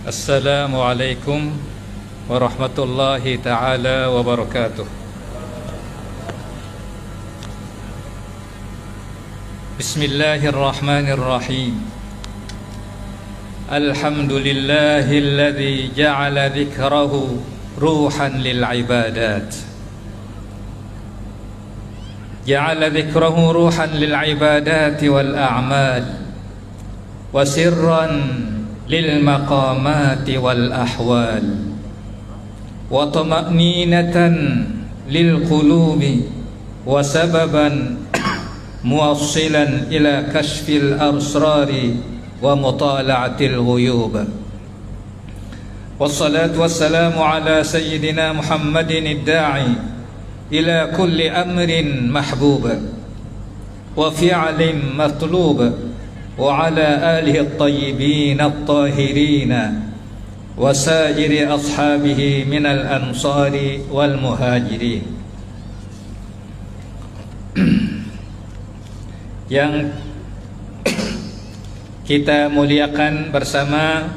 Assalamualaikum warahmatullahi ta'ala wabarakatuh. Bismillahirrahmanirrahim. Alhamdulillahilladzi ja'ala dzikrahu ruhan lil ibadat. Ja'ala dzikrahu ruhan lil ibadati wal a'mal wa sirran lil maqamati wal ahwal wa tama'ninatan lil qulubi wa sababan muwassilan ila kashfil asrari wa mutala'atil ghuyub. Wassalatu wassalamu ala sayyidina Muhammadin ad-da'i ila kulli amrin mahbub wa fi'lin matlub wa ala alihi at-tayyibin at-tahirin wa sa'iri ashabihi minal ansari wal muhajirin. Yang kita muliakan bersama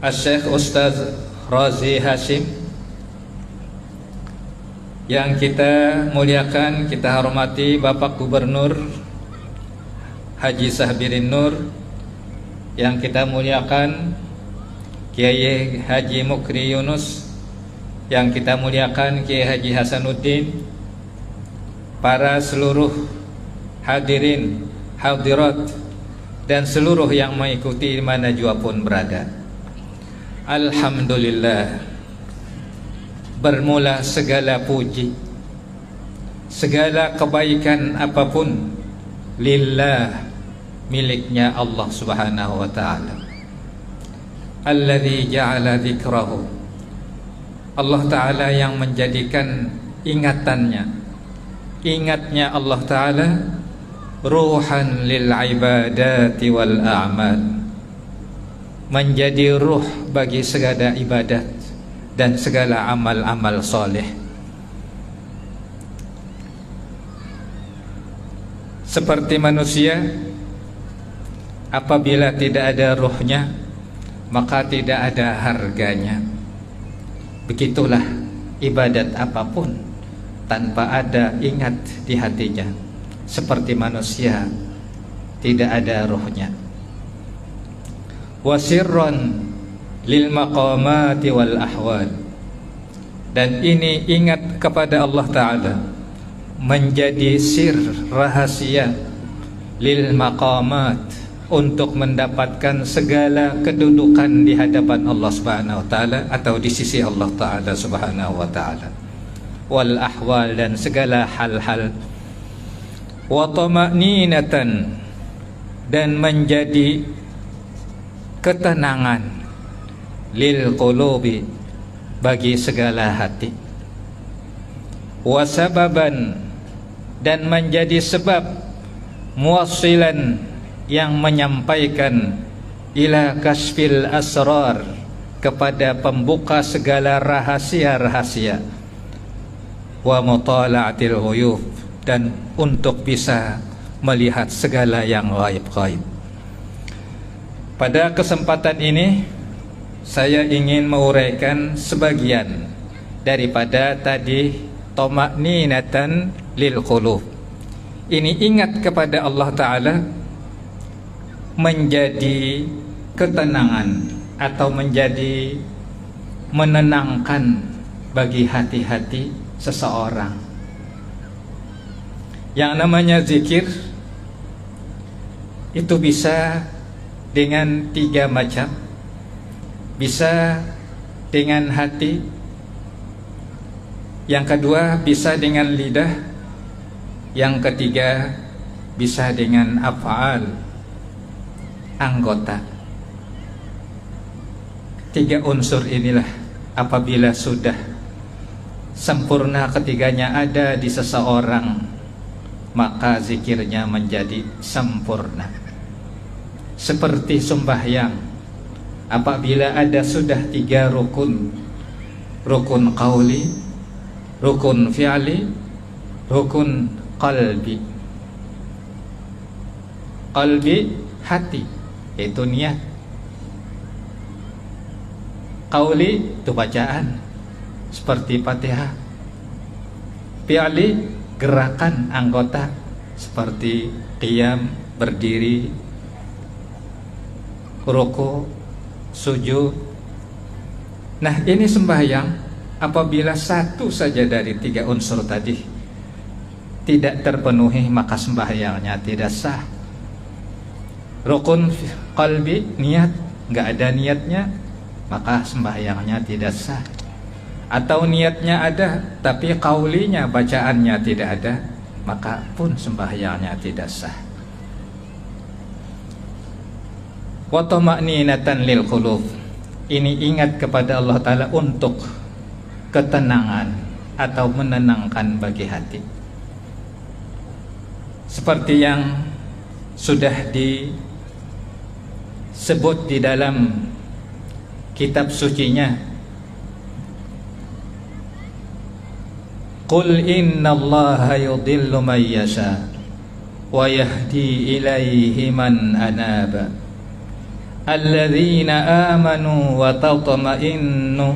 Syekh Ustaz Razi Hashim, yang kita muliakan, kita hormati Bapak Gubernur Haji Sahbirin Nur, yang kita muliakan Kiai Haji Mukri Yunus, yang kita muliakan Kiai Haji Hasanuddin, para seluruh hadirin hadirat dan seluruh yang mengikuti di mana jua pun berada. Alhamdulillah, bermula segala puji, segala kebaikan apapun lillah, miliknya Allah Subhanahu wa ta'ala. Alladzi ja'ala dzikrahu, Allah ta'ala yang menjadikan ingatnya Allah ta'ala ruhan lil ibadati wal a'mal, menjadi ruh bagi segala ibadat dan segala amal-amal soleh. Seperti manusia, apabila tidak ada ruhnya, maka tidak ada harganya. Begitulah ibadat apapun tanpa ada ingat di hatinya, seperti manusia tidak ada ruhnya. Wasirron lil maqamati wal ahwal, dan ini ingat kepada Allah Ta'ala menjadi sir, rahasia lil maqamat, untuk mendapatkan segala kedudukan di hadapan Allah Subhanahu wa ta'ala atau di sisi Allah Ta'ala Subhanahu wa ta'ala, wal ahwal, dan segala hal-hal, wa tama'ninatan, dan menjadi ketenangan lil qulubi, bagi segala hati, wasababan, dan menjadi sebab muwassilan, yang menyampaikan ila kasfil asrar, kepada pembuka segala rahasia-rahasia, wa mutala'atil ghuyub, dan untuk bisa melihat segala yang gaib-gaib. Pada kesempatan ini saya ingin menguraikan sebagian daripada tadi tama'ninatan lil qulub. Ini ingat kepada Allah Ta'ala menjadi ketenangan atau menjadi menenangkan bagi hati-hati seseorang. Yang namanya zikir itu bisa dengan tiga macam. Bisa dengan hati, yang kedua bisa dengan lidah, yang ketiga bisa dengan af'al, anggota. Tiga unsur inilah apabila sudah sempurna ketiganya ada di seseorang, maka zikirnya menjadi sempurna. Seperti sembahyang, apabila ada sudah tiga rukun, rukun qauli, rukun fi'li, rukun qalbi. Qalbi hati, yaitu niat. Qauli itu bacaan seperti Fatihah. Fi'li gerakan anggota seperti qiyam, berdiri, ruku, sujud. Nah, ini sembahyang apabila satu saja dari 3 unsur tadi tidak terpenuhi, maka sembahyangnya tidak sah. Rukun qalbi, niat, nggak ada niatnya, maka sembahyangnya tidak sah. Atau niatnya ada tapi qaulinya, bacaannya tidak ada, maka pun sembahyangnya tidak sah. Wa tama'ninatan lil qulub, ini ingat kepada Allah Ta'ala untuk ketenangan atau menenangkan bagi hati. Seperti yang sudah disebut di dalam kitab sucinya, Qul innallaha yudhillu man yasha wa yahdi ilaihi man anaba alladzina amanu wa tatma'innu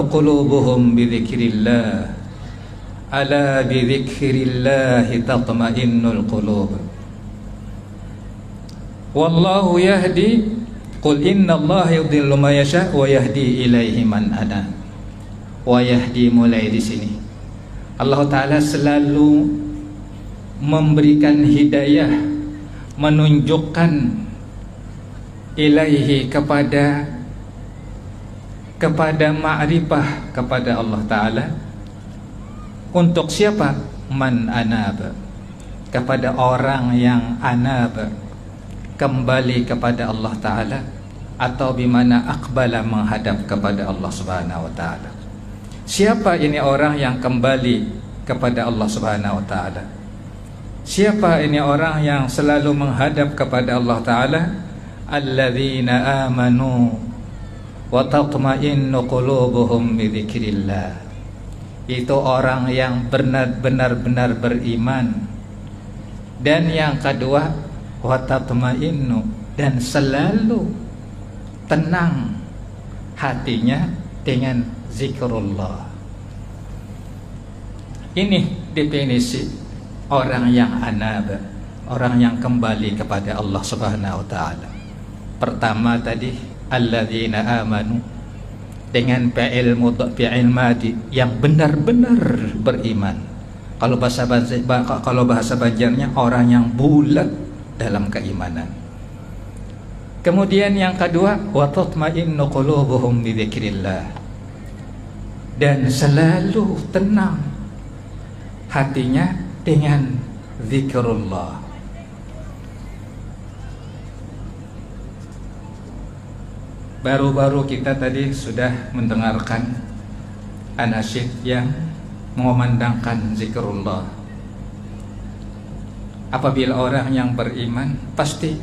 qulubuhum bi dzikrillah ala bi dzikrillahi tatma'innul qulub wallahu yahdi. Qul innallaha yudhillu man yasha wa yahdi ilaihi man anaba. Wa yahdi, mulai di sini Allah Ta'ala selalu memberikan hidayah, menunjukkan ilaihi kepada ma'rifah kepada Allah Ta'ala. Untuk siapa? Man anaba, kepada orang yang anaba, kembali kepada Allah Ta'ala, atau bimana aqbala, menghadap kepada Allah Subhanahu wa Ta'ala. Siapa ini orang yang kembali kepada Allah Subhanahu wa Ta'ala? Siapa ini orang yang selalu menghadap kepada Allah Ta'ala? Alladzina amanu wa tatma'innu qulubuhum bi dzikrillah. Itu orang yang benar-benar beriman. Dan yang kedua, wa tatma'innu, dan selalu tenang hatinya dengan zikrullah. Ini definisi orang yang anaba, orang yang kembali kepada Allah Subhanahu wa Ta'ala. Pertama tadi alladzina amanu, dengan fi'il madi yang benar-benar beriman. Kalau bahasa Banjarnya orang yang bulat dalam keimanan. Kemudian yang kedua, wa tatma'innu qulubuhum bi dzikrillah, dan selalu tenang hatinya dengan zikrullah. Baru-baru kita tadi sudah mendengarkan anasyid yang mengumandangkan zikrullah. Apabila orang yang beriman, pasti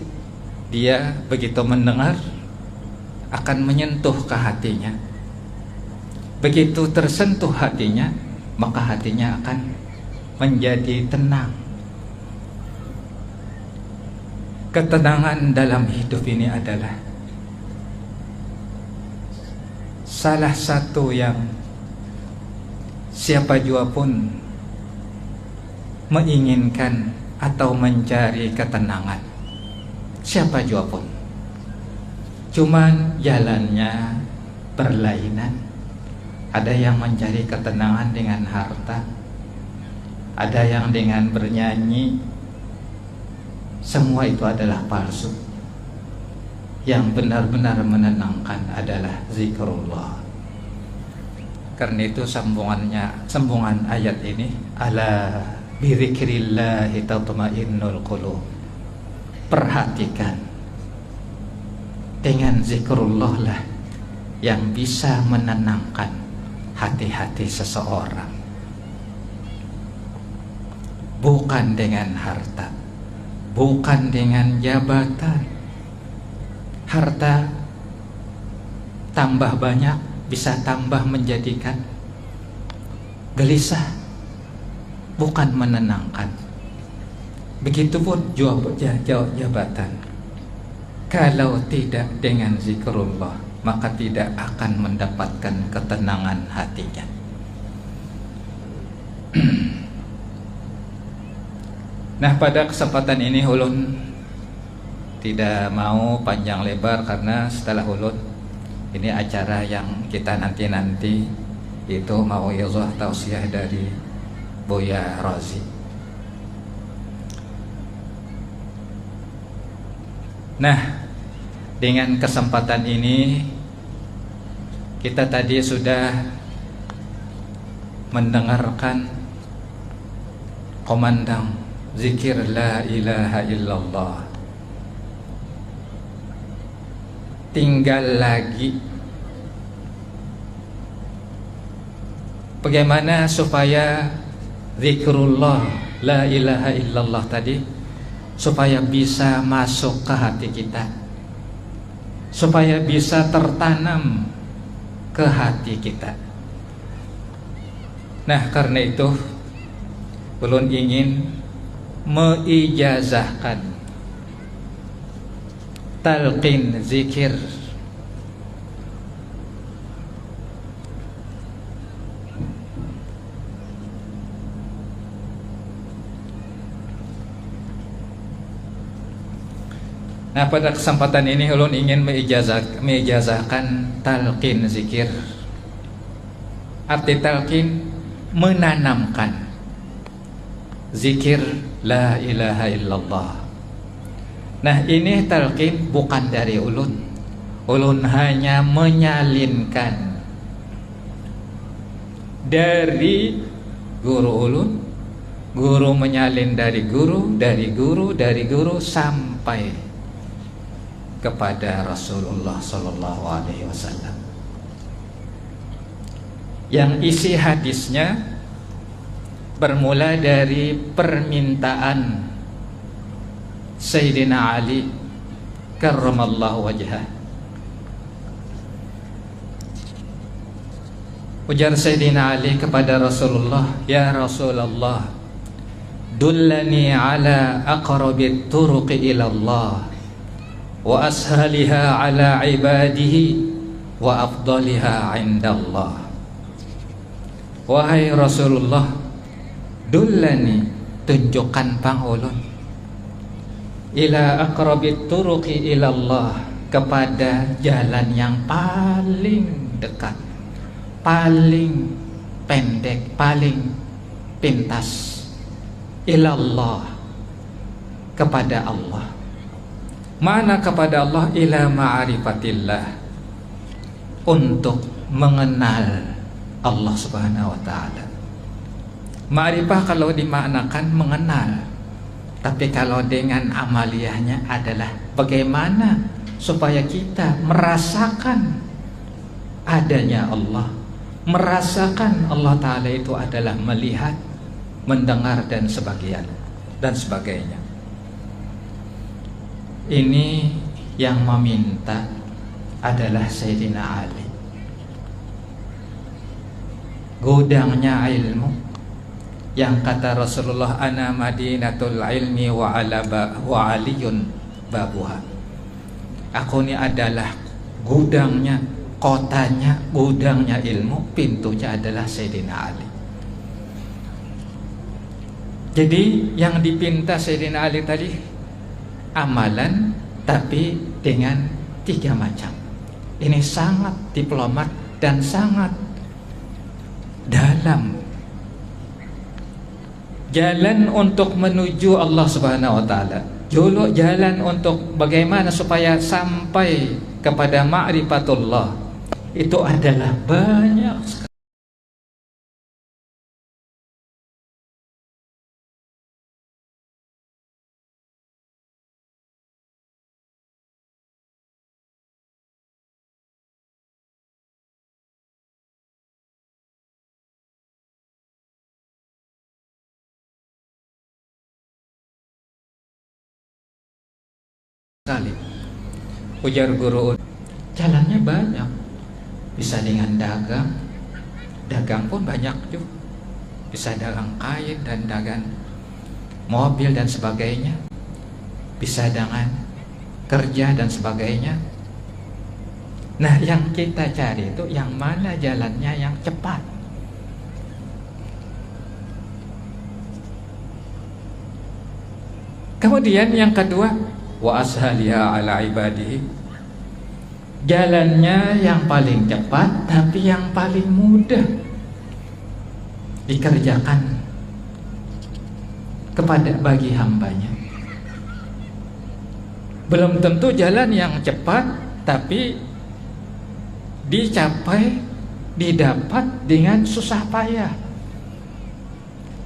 dia begitu mendengar akan menyentuh ke hatinya. Begitu tersentuh hatinya, maka hatinya akan menjadi tenang. Ketenangan dalam hidup ini adalah salah satu yang siapa jua pun menginginkan atau mencari ketenangan. Siapa jua pun. Cuman jalannya berlainan. Ada yang mencari ketenangan dengan harta, ada yang dengan bernyanyi. Semua itu adalah palsu. Yang benar-benar menenangkan adalah zikrullah. Karena itu sambungan ayat ini, ala bi dzikrillahi tatma'innul qulub. Perhatikan, dengan zikrullah lah yang bisa menenangkan hati-hati seseorang, bukan dengan harta, bukan dengan jabatan. Harta tambah banyak bisa tambah menjadikan gelisah, bukan menenangkan. Begitupun jabatan. Kalau tidak dengan zikrullah, maka tidak akan mendapatkan ketenangan hatinya. Nah, pada kesempatan ini ulun tidak mau panjang lebar, karena setelah ulun ini acara yang kita nanti-nanti itu mau'izah tausiah dari Buya Razi. Nah, dengan kesempatan ini kita tadi sudah mendengarkan komandang zikir la ilaha illallah. Tinggal lagi bagaimana supaya zikrullah la ilaha illallah tadi supaya bisa masuk ke hati kita, supaya bisa tertanam ke hati kita. Nah, karena itu ulun ingin meijazahkan talqin zikir Nah, pada kesempatan ini ulun ingin meijazahkan talqin zikir. Arti talqin menanamkan zikir la ilaha illallah. Nah, ini talqin bukan dari ulun. Ulun hanya menyalinkan dari guru ulun, guru menyalin dari guru, dari guru, dari guru sampai kepada Rasulullah Sallallahu Alaihi Wasallam. Yang isi hadisnya bermula dari permintaan Sayyidina Ali karramallahu wajhah. Ujar Sayyidina Ali kepada Rasulullah, "Ya Rasulullah, dullani ala aqrabit turuqi ila Allah wa ashaliha ala ibadihi wa afdaliha indallah." Wahai Rasulullah, dullani, tunjukkan pang ulun, ila aqrabit turuqi ilallah, kepada jalan yang paling dekat, paling pendek, paling pintas, ilallah, kepada Allah. Mana kepada Allah? Ila ma'rifatillah, untuk mengenal Allah Subhanahu wa ta'ala. Ma'rifah kalau dimaknakan mengenal, tapi kalau dengan amaliyahnya adalah bagaimana supaya kita merasakan adanya Allah, merasakan Allah Ta'ala itu adalah melihat, mendengar dan sebagainya. Ini yang meminta adalah Sayyidina Ali. Gudangnya ilmu, yang kata Rasulullah, ana madinatul ilmi wa aliyun babuha. Aku ini adalah gudangnya, kotanya, gudangnya ilmu, pintunya adalah Sayyidina Ali. Jadi yang dipinta Sayyidina Ali tadi amalan, tapi dengan 3 macam. Ini sangat diplomat dan sangat dalam. Jalan untuk menuju Allah Subhanahu wa ta'ala, jalan untuk bagaimana supaya sampai kepada ma'rifatullah, itu adalah banyak sekali. Ujar guru, jalannya banyak. Bisa dengan dagang pun banyak juga. Bisa dagang kain dan dagang mobil dan sebagainya. Bisa dengan kerja dan sebagainya. Nah, yang kita cari itu yang mana jalannya yang cepat. Kemudian yang kedua, wa ashaliha ala ibadihi, jalannya yang paling cepat tapi yang paling mudah dikerjakan kepada bagi hambanya. Belum tentu jalan yang cepat tapi dicapai, didapat dengan susah payah.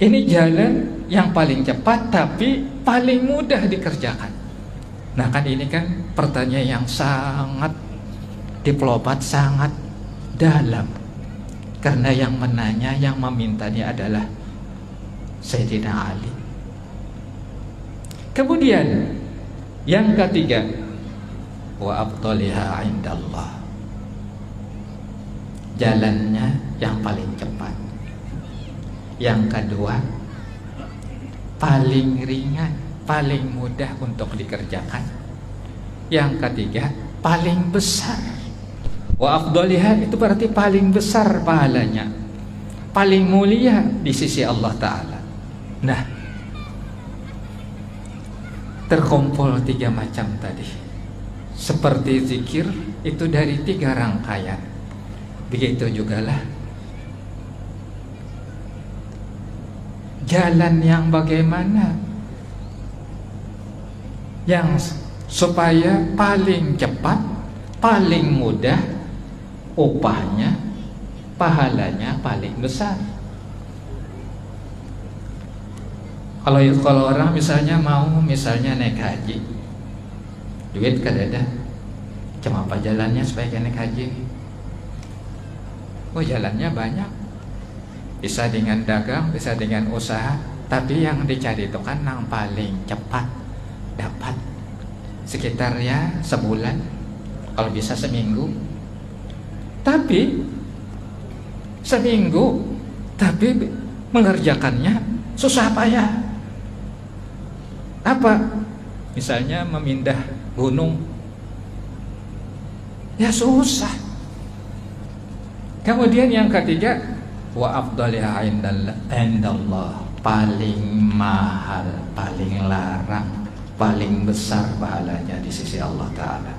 Ini jalan yang paling cepat tapi paling mudah dikerjakan. Nah kan ini kan pertanyaan yang sangat diplomat, sangat dalam. Karena yang menanya, yang memintanya adalah Sayyidina Ali. Kemudian yang ketiga, wa afdaliha indallah, jalannya yang paling cepat. Yang kedua, paling ringan, paling mudah untuk dikerjakan. Yang ketiga, paling besar. Wa afdaliha itu berarti paling besar pahalanya, paling mulia di sisi Allah Ta'ala. Nah, terkumpul 3 macam tadi. Seperti zikir itu dari 3 rangkaian, begitu jugalah jalan yang bagaimana yang supaya paling cepat, paling mudah, upahnya, pahalanya paling besar. Kalau orang misalnya mau naik haji, duit kadada, cuma apa jalannya supaya naik haji? Oh, jalannya banyak. Bisa dengan dagang, bisa dengan usaha, tapi yang dicari itu kan yang paling cepat dapat. Sekitar ya sebulan, kalau bisa seminggu. Tapi seminggu, tapi mengerjakannya susah payah. Apa? Misalnya memindah gunung, ya susah. Kemudian yang ketiga, wa afdaliha indallah, paling mahal, paling larang, paling besar pahalanya di sisi Allah Ta'ala.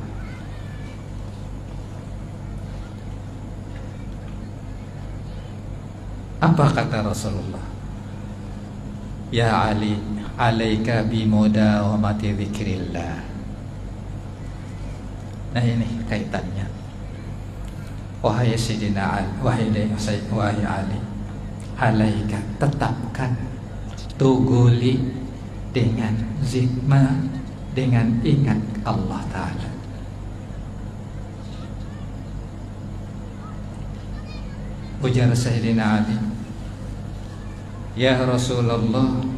Apa kata Rasulullah? Ya Ali, alaika bimudawamati dzikrillah. Nah ini kaitannya. Wahai Sayyidina Ali, wahai Ali, alaika, tetapkan, tuguli dengan zikma, dengan ingat Allah Ta'ala. Ujar Sayyidina Ali, ya Rasulullah,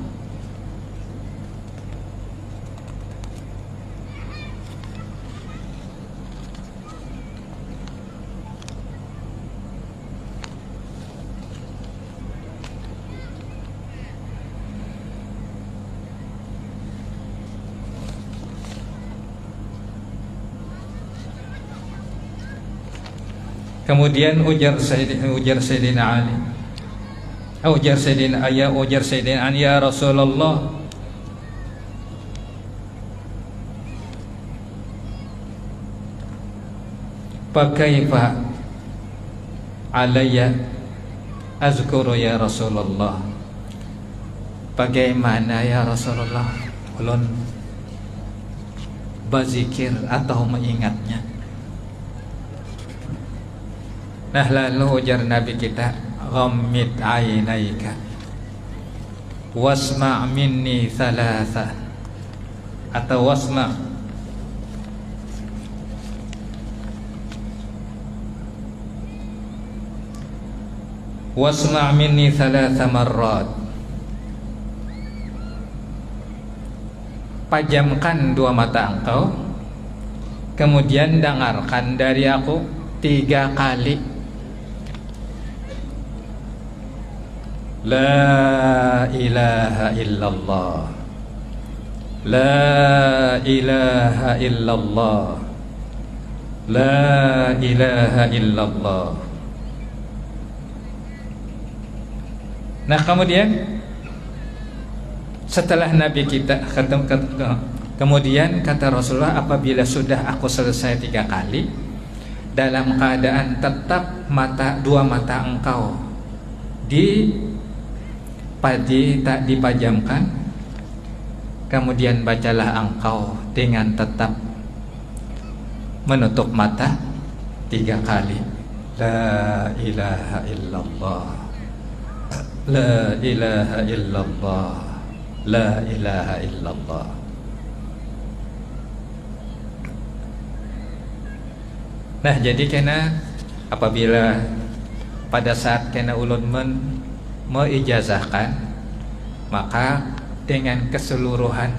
kemudian ujar Sayyidina Ali, ujar Sayyidina Ali, ya Rasulullah, fakaifa alayya azkuru ya Rasulullah, bagaimana ya Rasulullah ulun berzikir atau mengingatnya? Nah lalu ujar Nabi kita, ghammid ainaika wasma' minni thalatha, atau wasma' minni thalatha marrat, pajamkan 2 mata engkau, kemudian dengarkan dari aku 3 kali, La ilaha illallah, La ilaha illallah, la ilaha illallah. Nah kemudian setelah Nabi kita kemudian kata Rasulullah, apabila sudah aku selesai 3 kali dalam keadaan tetap dua mata engkau tak dipajamkan, kemudian bacalah engkau dengan tetap menutup mata 3 kali. La ilaha illallah, la ilaha illallah, la ilaha illallah. Nah jadi kena apabila pada saat kena ulun meijazahkan, maka dengan keseluruhan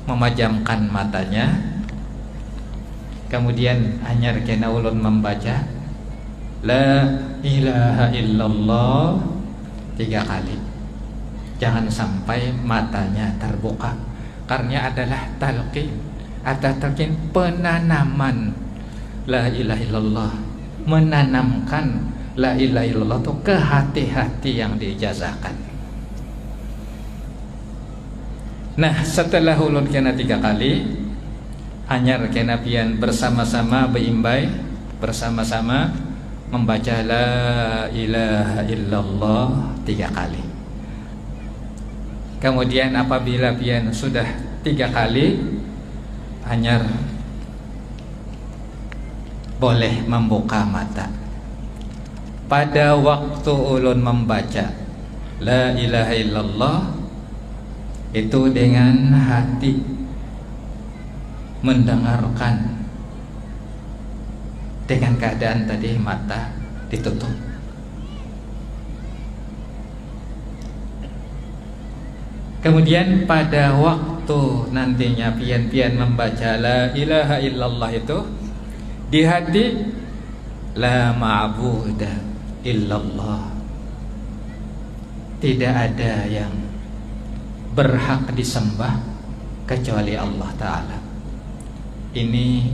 memajamkan matanya, kemudian hanya kena ulun membaca la ilaha illallah 3 kali. Jangan sampai matanya terbuka, karena adalah talqin atau talqin penanaman la ilaha illallah, menanamkan la ilaha illallah itu ke hati-hati yang diijazahkan. Nah setelah ulun kena 3 kali, anyar kena pian bersama-sama beimbai, bersama-sama membaca la ilaha illallah 3 kali. Kemudian apabila pian sudah 3 kali, anyar boleh membuka mata. Pada waktu ulun membaca la ilaha illallah itu dengan hati mendengarkan, dengan keadaan tadi mata ditutup. Kemudian pada waktu nantinya pian-pian membaca la ilaha illallah itu, di hati la ma'budah illallah, tidak ada yang berhak disembah kecuali Allah Ta'ala. Ini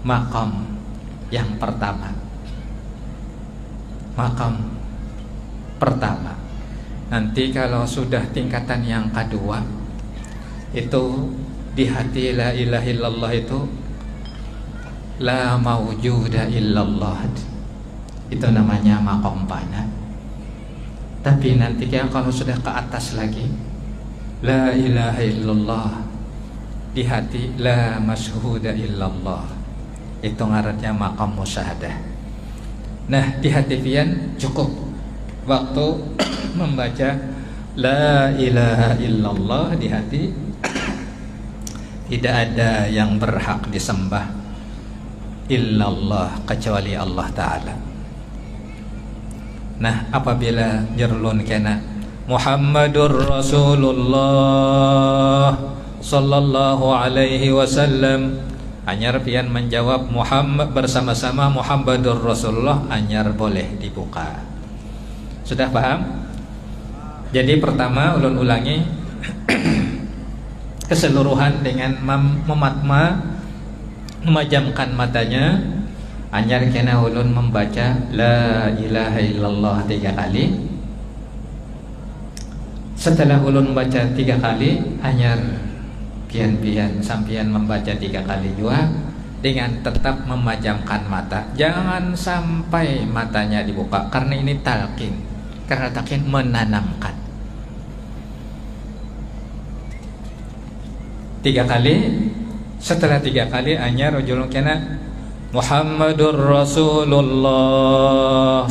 maqam yang pertama, maqam pertama. Nanti kalau sudah tingkatan yang kedua, itu di hati la ilaha illallah itu la mawjuda illallah, itu namanya maqam pana. Tapi nanti kalau sudah ke atas lagi, la ilaha illallah di hati la masyhuda illallah, itu ngarannya maqam musyahadah. Nah di hati pian cukup waktu membaca la ilaha illallah di hati, tidak ada yang berhak disembah illallah kecuali Allah Ta'ala. Nah apabila jerlun kena Muhammadur Rasulullah sallallahu alaihi wasallam, anyar pian menjawab Muhammad bersama-sama Muhammadur Rasulullah, anyar boleh dibuka. Sudah paham? Jadi pertama ulun ulangi keseluruhan dengan memajamkan matanya, anyar kena ulun membaca la ilaha illallah 3 kali. Setelah ulun membaca 3 kali, anyar pian-pian sampian membaca 3 kali juga dengan tetap memajamkan mata. Jangan sampai matanya dibuka, karena ini talqin, karena talqin menanamkan. 3 kali. Setelah 3 kali, anyar ujulun kena Muhammadur Rasulullah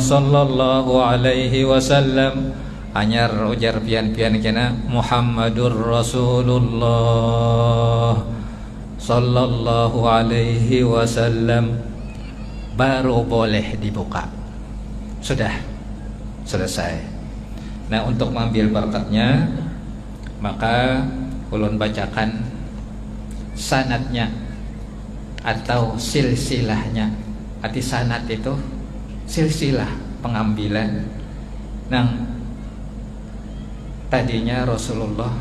sallallahu alaihi wasallam, anyar ujar pian-pian kena Muhammadur Rasulullah sallallahu alaihi wasallam, baru boleh dibuka. Sudah selesai. Nah untuk mengambil barakatnya, maka ulun bacakan sanadnya atau silsilahnya. Arti sanad itu silsilah pengambilan. Nang tadinya Rasulullah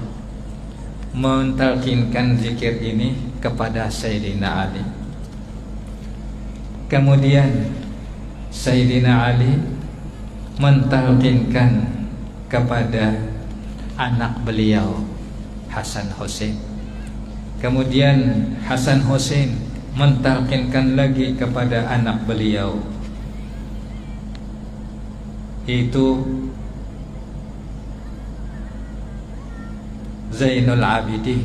mentalkinkan zikir ini kepada Sayyidina Ali. Kemudian Sayyidina Ali mentalkinkan kepada anak beliau Hasan Hussein. Kemudian Hasan Hussein mentalkinkan lagi kepada anak beliau, itu Zainul Abidin.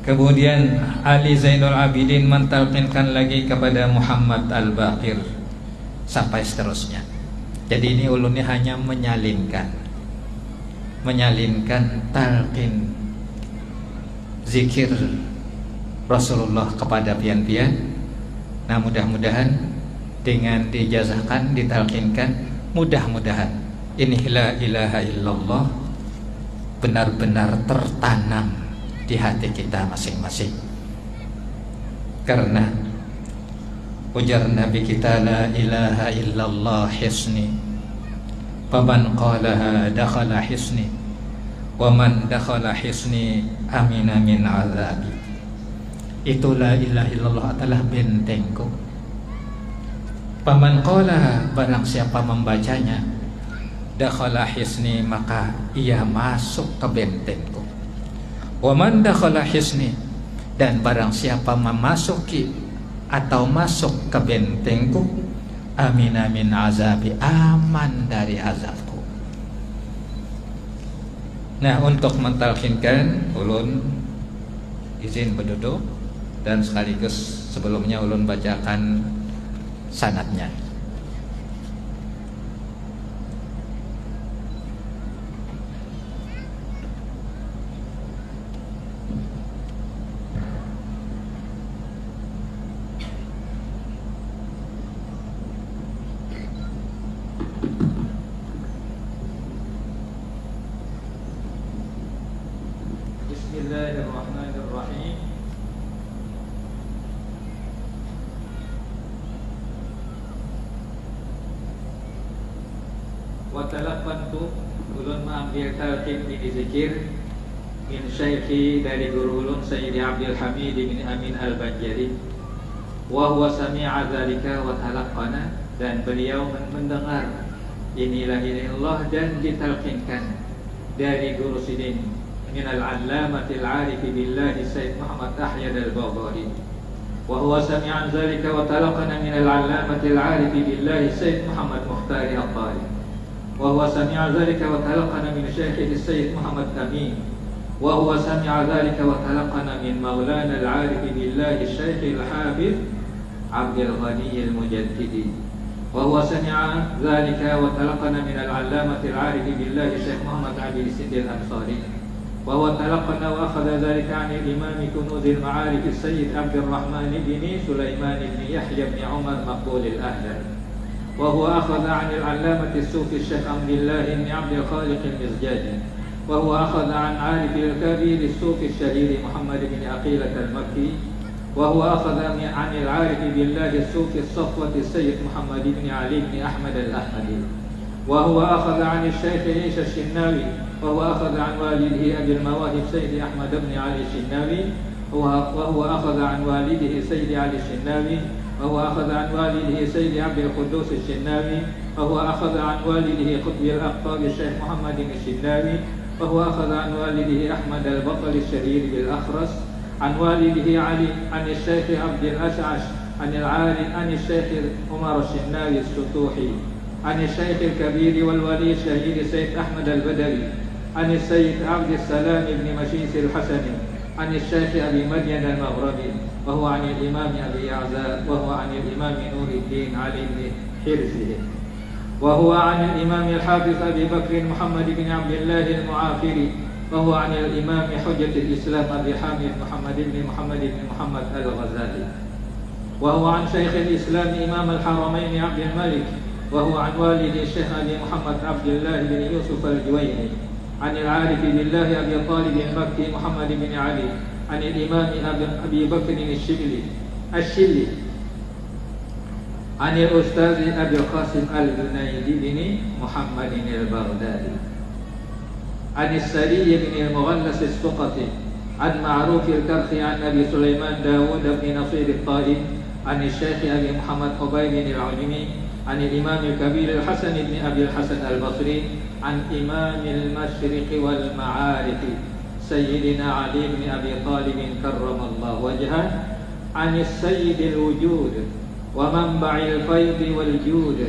Kemudian Ali Zainul Abidin mentalkinkan lagi kepada Muhammad Al-Baqir, sampai seterusnya. Jadi ini ulunnya hanya menyalinkan talqin zikir Rasulullah kepada pian-pian. Nah, mudah-mudahan dengan dijazahkan, ditalkinkan, mudah-mudahan ini la ilaha illallah benar-benar tertanam di hati kita masing-masing. Karena ujar Nabi kita, la ilaha illallah hisni, faman qalaha dakhala hisni, wa man dakhala hisni amina min azabi. Itu la ilaha illallah adalah bentengku. Faman qalaha, barang siapa membacanya, dakhala hisni, maka ia masuk ke bentengku. Wa man dakhala hisni, dan barang siapa memasuki atau masuk ke bentengku, amina min azabi, aman dari azabku. Nah, untuk mentalkinkan, ulun izin berduduk, dan sekaligus sebelumnya ulun bacakan sanadnya. Bismillahirrahmanirrahim. Wa talaqantu, ulun mengambil talqin ini zikir min syaikhi, dari guru ulun Sayyidi Abdul Hamid bin Amin Al-Banjari, wa huwa sami'a dzalika wa talaqqana, dan beliau mendengar inilah ilallah dan ditalqinkan dari guru sidin min al-allamatil arifi billahi Sayyid Muhammad Ahyad Al-Baghdadi, wa huwa sami'a dzalika wa talaqqana min al-allamatil arifi billahi Sayyid Muhammad Mukhtar Al-Talib, وهو سمع ذلك وتلقن من شيخه السيد محمد أمين، وهو سمع ذلك وتلقن من مولانا العارف بالله الشيخ الحافظ عبد الغني المجددي، وهو سمع ذلك وتلقن من العلامة العارف بالله الشيخ محمد عبد السند الأنصاري، وهو تلقن وأخذ ذلك عن الإمام كنوز المعارف السيد عبد الرحمن بن سليمان بن يحيى بن عمر مقبول الأهل، وهو أخذ عن العلامة الصوفي الشيخ عبد الله بن عبد الخالق المزجاجي، وهو أخذ عن عارف الكبير الصوفي الشهير محمد بن عقيلة المكي، وهو أخذ عن العارف بالله الصوفي الصفوة السيد محمد بن علي بن أحمد الأحمدي، وهو أخذ عن الشيخ عيسى الشناوي، وهو أخذ عن والده أبي المواهب سيد أحمد بن علي الشناوي، وهو أخذ عن والده سيد علي الشناوي، وهو أخذ عن والده سيد عبد القدوس الشناوي، وهو أخذ عن والده قطب الأقطاب الشيخ محمد الشناوي، وهو أخذ عن والده أحمد البطل الشهير بالأخرس، عن والده علي، عن الشيخ عبد الأشعش، عن العالم، عن الشيخ عمر الشناوي السطوحي، عن الشيخ الكبير والولي الشهير سيد أحمد البدوي، عن السيد عبد السلام بن مشيس الحسني، عن الشيخ أبي مدين المغربي، وهو عن الإمام أبي يعزى، وهو عن الإمام نور الدين علي بن حرزه، وهو عن الإمام الحافظ أبي بكر محمد بن عبد الله المعافري، وهو عن الإمام حجة الإسلام أبي حامد محمد بن محمد الغزالي، وهو عن شيخ الإسلام إمام الحرمين عبد الملك، وهو عن والد الشيخ أبي محمد عبد الله بن يوسف الجويني، عن العارف بالله أبي طالب المكي محمد بن علي، عن الإمام أبي بكر الشلي، عن الأستاذ أبي القاسم الجنيدي بن محمد البغدادي، عن السري بن المغلس السقطي، عن معروف الكرخي عن أبي سليمان داود بن نصير الطائي عن الشيخ أبي محمد حبيب العجمي عن الإمام الكبير الحسن بن أبي الحسن البصري عن إمام المشرق والمعارف سيدنا علي بن أبي طالب كرم الله وجهه عن السيد الوجود ومنبع الفيض والجود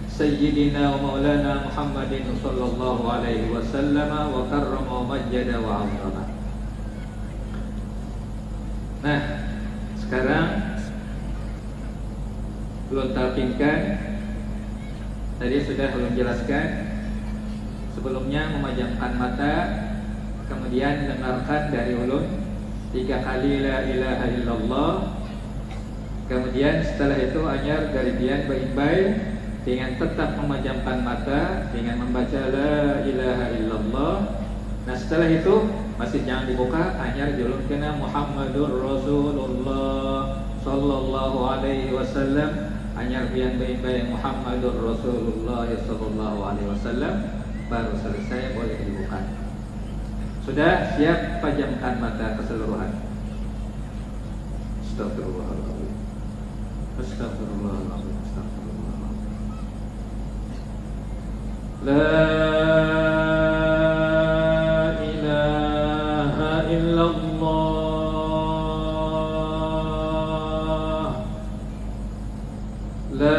سيدنا ومولانا محمد صلى الله عليه وسلم وكرم ومجد وعظم. Nah, sekarang belum talqinkan. Tadi sudah belum jelaskan. Sebelumnya memejamkan mata, kemudian dengarkan dari ulun 3 kali la ilaha illallah. Kemudian setelah itu anyar dari dian berimbai dengan tetap memejamkan mata dengan membaca la ilaha illallah. Nah, setelah itu masih jangan dibuka, anyar julun kena Muhammadur Rasulullah sallallahu alaihi wasallam. Anyar bian berimbai Muhammadur Rasulullah sallallahu alaihi wasallam, baru selesai boleh dibuka. Sudah siap, pejamkan mata keseluruhan. Astagfirullahaladzim. Astagfirullahaladzim. Astagfirullahaladzim. La ilaha illallah. La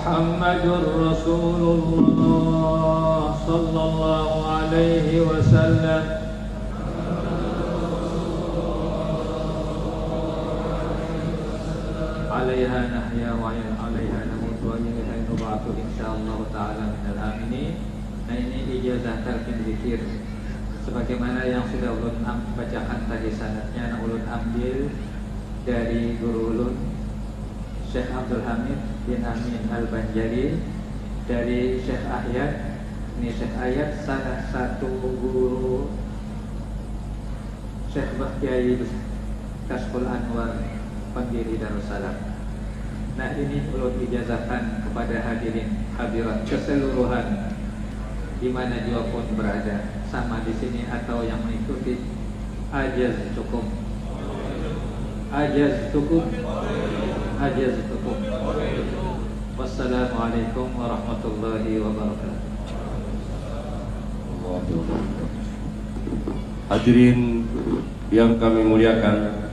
Muhammadur Rasulullah sallallahu alaihi wasallam. Alaiha nahya wa alaiha namut wa ilaiha nub'atu insyaallah taala minal aminin. Nah, ini ijazah talqin zikir sebagaimana yang sudah ulun bacakan tadi sanadnya. Ulun ambil dari guru ulun Syekh Abdul Hamid bin Amin Al-Banjari, dari Syekh Ahyad. Ini Syekh Ahyad salah satu guru Syekh Bahyai Kashful Anwar, pendiri Darussalam. Nah, ini ulun ijazahkan kepada hadirin hadirat keseluruhan di mana juga pun berada, sama di sini atau yang mengikuti. Ajaz cukup. Ajaz cukup. Ajaz cukup. Wassalamualaikum warahmatullahi wabarakatuh. Hadirin yang kami muliakan,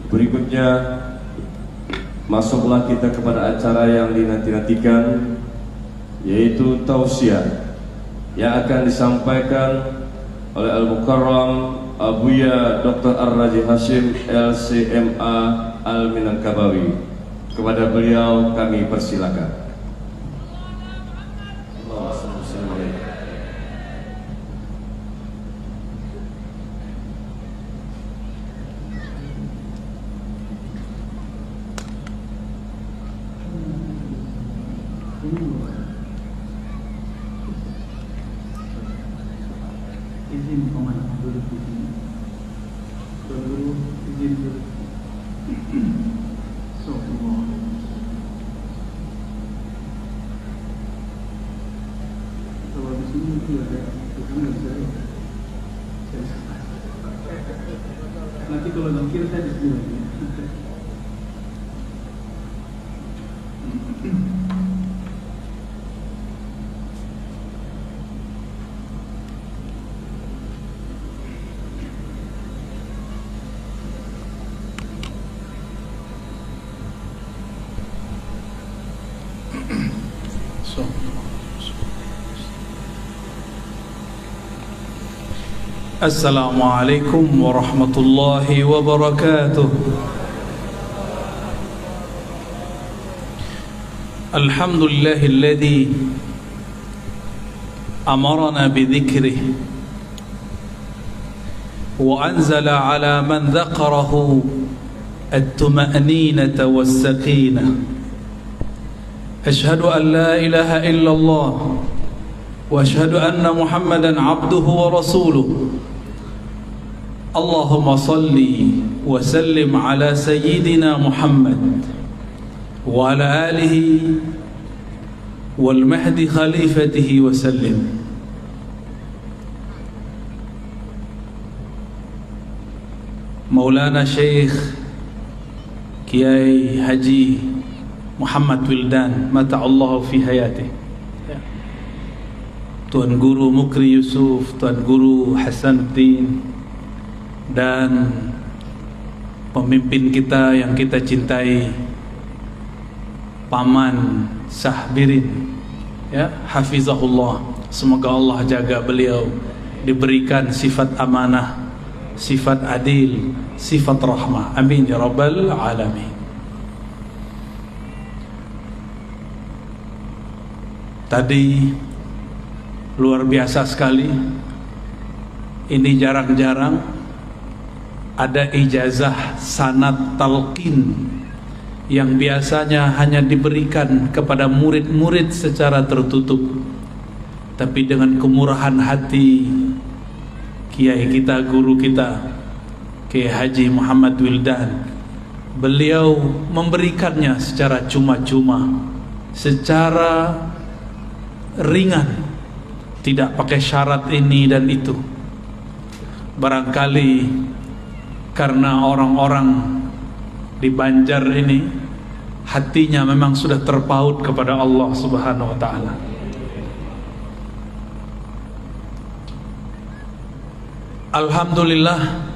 berikutnya masuklah kita kepada acara yang dinanti-nantikan, yaitu tausiah yang akan disampaikan oleh Al-Mukarram Abuya Dr. Ar-Raji Hashim LCMA Al-Minangkabawi. Kepada beliau kami persilakan. Izin komandan duduk di sini. Dulu izin duduk. Kalau di sini itu ada, kita nggak bisa. Nanti kalau zikir saya di sini lagi. Assalamualaikum warahmatullahi wabarakatuh. Alhamdulillahilladzi amarna bidzikrih wa anzala ala man dzakarahu at-tuma'ninata was-sakinah. Ashhadu an la ilaha illallah wa ashhadu anna Muhammadan abduhu wa rasuluh. Allahumma salli wa sallim ala sayyidina Muhammad wa ala alihi wal mahdi khalifatihi wa sallim. Maulana Syekh Kiai Haji Muhammad Wildan mata'allahu fi hayatih, Tuan Guru Mukri Yusuf, Tuan Guru Hasanuddin, dan pemimpin kita yang kita cintai, Paman Sahbirin, ya, hafizahullah. Semoga Allah jaga beliau, diberikan sifat amanah, sifat adil, sifat rahmah. Amin ya rabbal alamin. Tadi luar biasa sekali. Ini jarang-jarang ada ijazah sanad talqin yang biasanya hanya diberikan kepada murid-murid secara tertutup, tapi dengan kemurahan hati Kiai kita, guru kita, Kiai Haji Muhammad Wildan, beliau memberikannya secara cuma-cuma, secara ringan, tidak pakai syarat ini dan itu. Barangkali karena orang-orang di Banjar ini hatinya memang sudah terpaut kepada Allah Subhanahu wa taala. Alhamdulillah,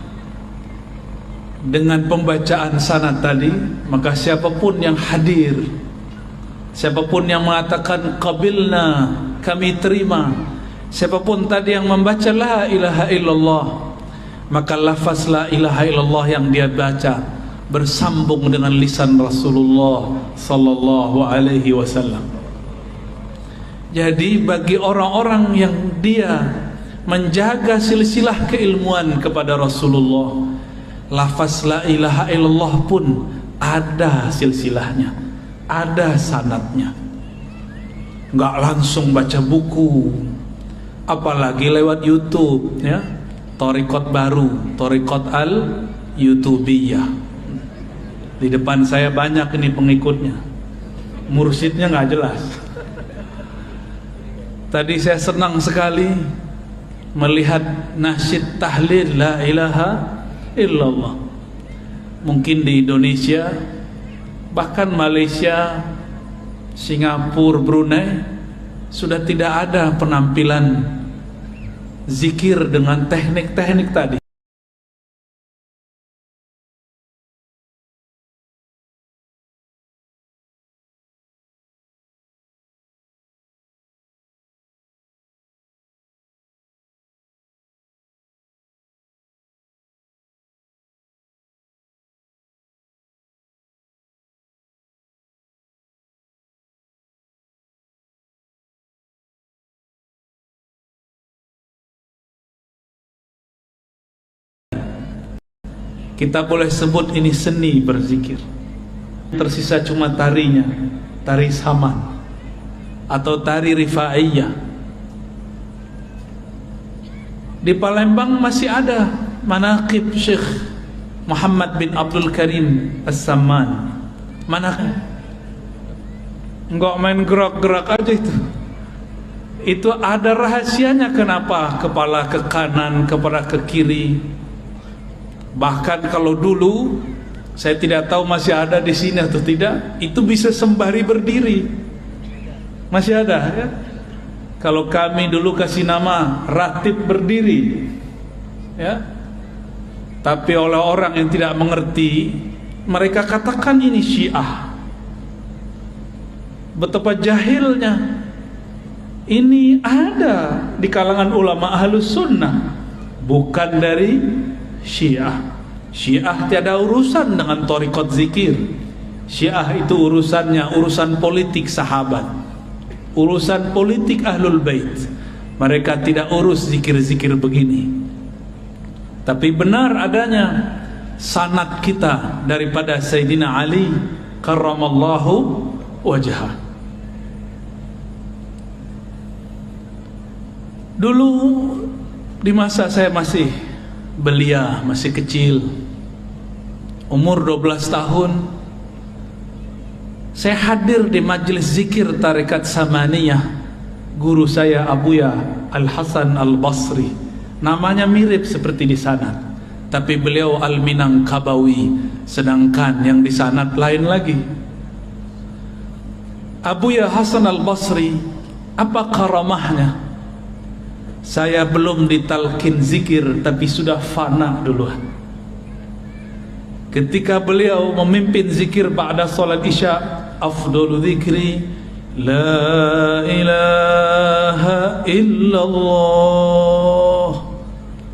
dengan pembacaan sanad tadi, maka siapapun yang hadir, siapapun yang mengatakan qabilna, kami terima, siapapun tadi yang membaca la ilaha illallah, maka lafaz la ilaha illallah yang dia baca bersambung dengan lisan Rasulullah sallallahu alaihi wasallam. Jadi bagi orang-orang yang dia menjaga silsilah keilmuan kepada Rasulullah, lafaz la ilaha illallah pun ada silsilahnya, ada sanadnya. Enggak langsung baca buku, apalagi lewat YouTube, ya. Thariqat baru, Thariqat al-Youtubiyah. Di depan saya banyak ini pengikutnya, mursyidnya nggak jelas. Tadi saya senang sekali melihat nasyid tahlil la ilaha illallah. Mungkin di Indonesia, bahkan Malaysia, Singapura, Brunei sudah tidak ada penampilan zikir dengan teknik-teknik tadi. Kita boleh sebut ini seni berzikir. Tersisa cuma tarinya, tari saman atau tari rifaiyah. Di Palembang masih ada manaqib Syekh Muhammad bin Abdul Karim As-Samman. Manaqib enggak main gerak-gerak aja itu. Itu ada rahasianya, kenapa kepala ke kanan, kepala ke kiri. Bahkan kalau dulu, saya tidak tahu masih ada di sini atau tidak, itu bisa sembari berdiri. Masih ada ya? Kalau kami dulu kasih nama ratib berdiri, ya. Tapi oleh orang yang tidak mengerti, mereka katakan ini Syiah. Betapa jahilnya. Ini ada di kalangan ulama Ahlus Sunnah. bukan dari Syiah. Syiah tiada urusan dengan thariqat zikir. Syiah itu urusannya urusan politik sahabat, urusan politik ahlul bait. Mereka tidak urus zikir-zikir begini. Tapi benar adanya sanad kita daripada Sayyidina Ali karramallahu wajhah. Dulu di masa saya masih belia, masih kecil, umur 12 tahun, saya hadir di majelis zikir Tarekat Samaniyah. Guru saya Abuya Al-Hasan Al-Basri, namanya mirip seperti di sanad, tapi beliau Al-Minangkabawi, sedangkan yang di sanad lain lagi. Abuya Hasan Al-Basri, apa karamahnya? Saya belum ditalkin zikir tapi sudah fana duluan. Ketika beliau memimpin zikir ba'da salat isya, afdalu dzikri la ilaha illallah.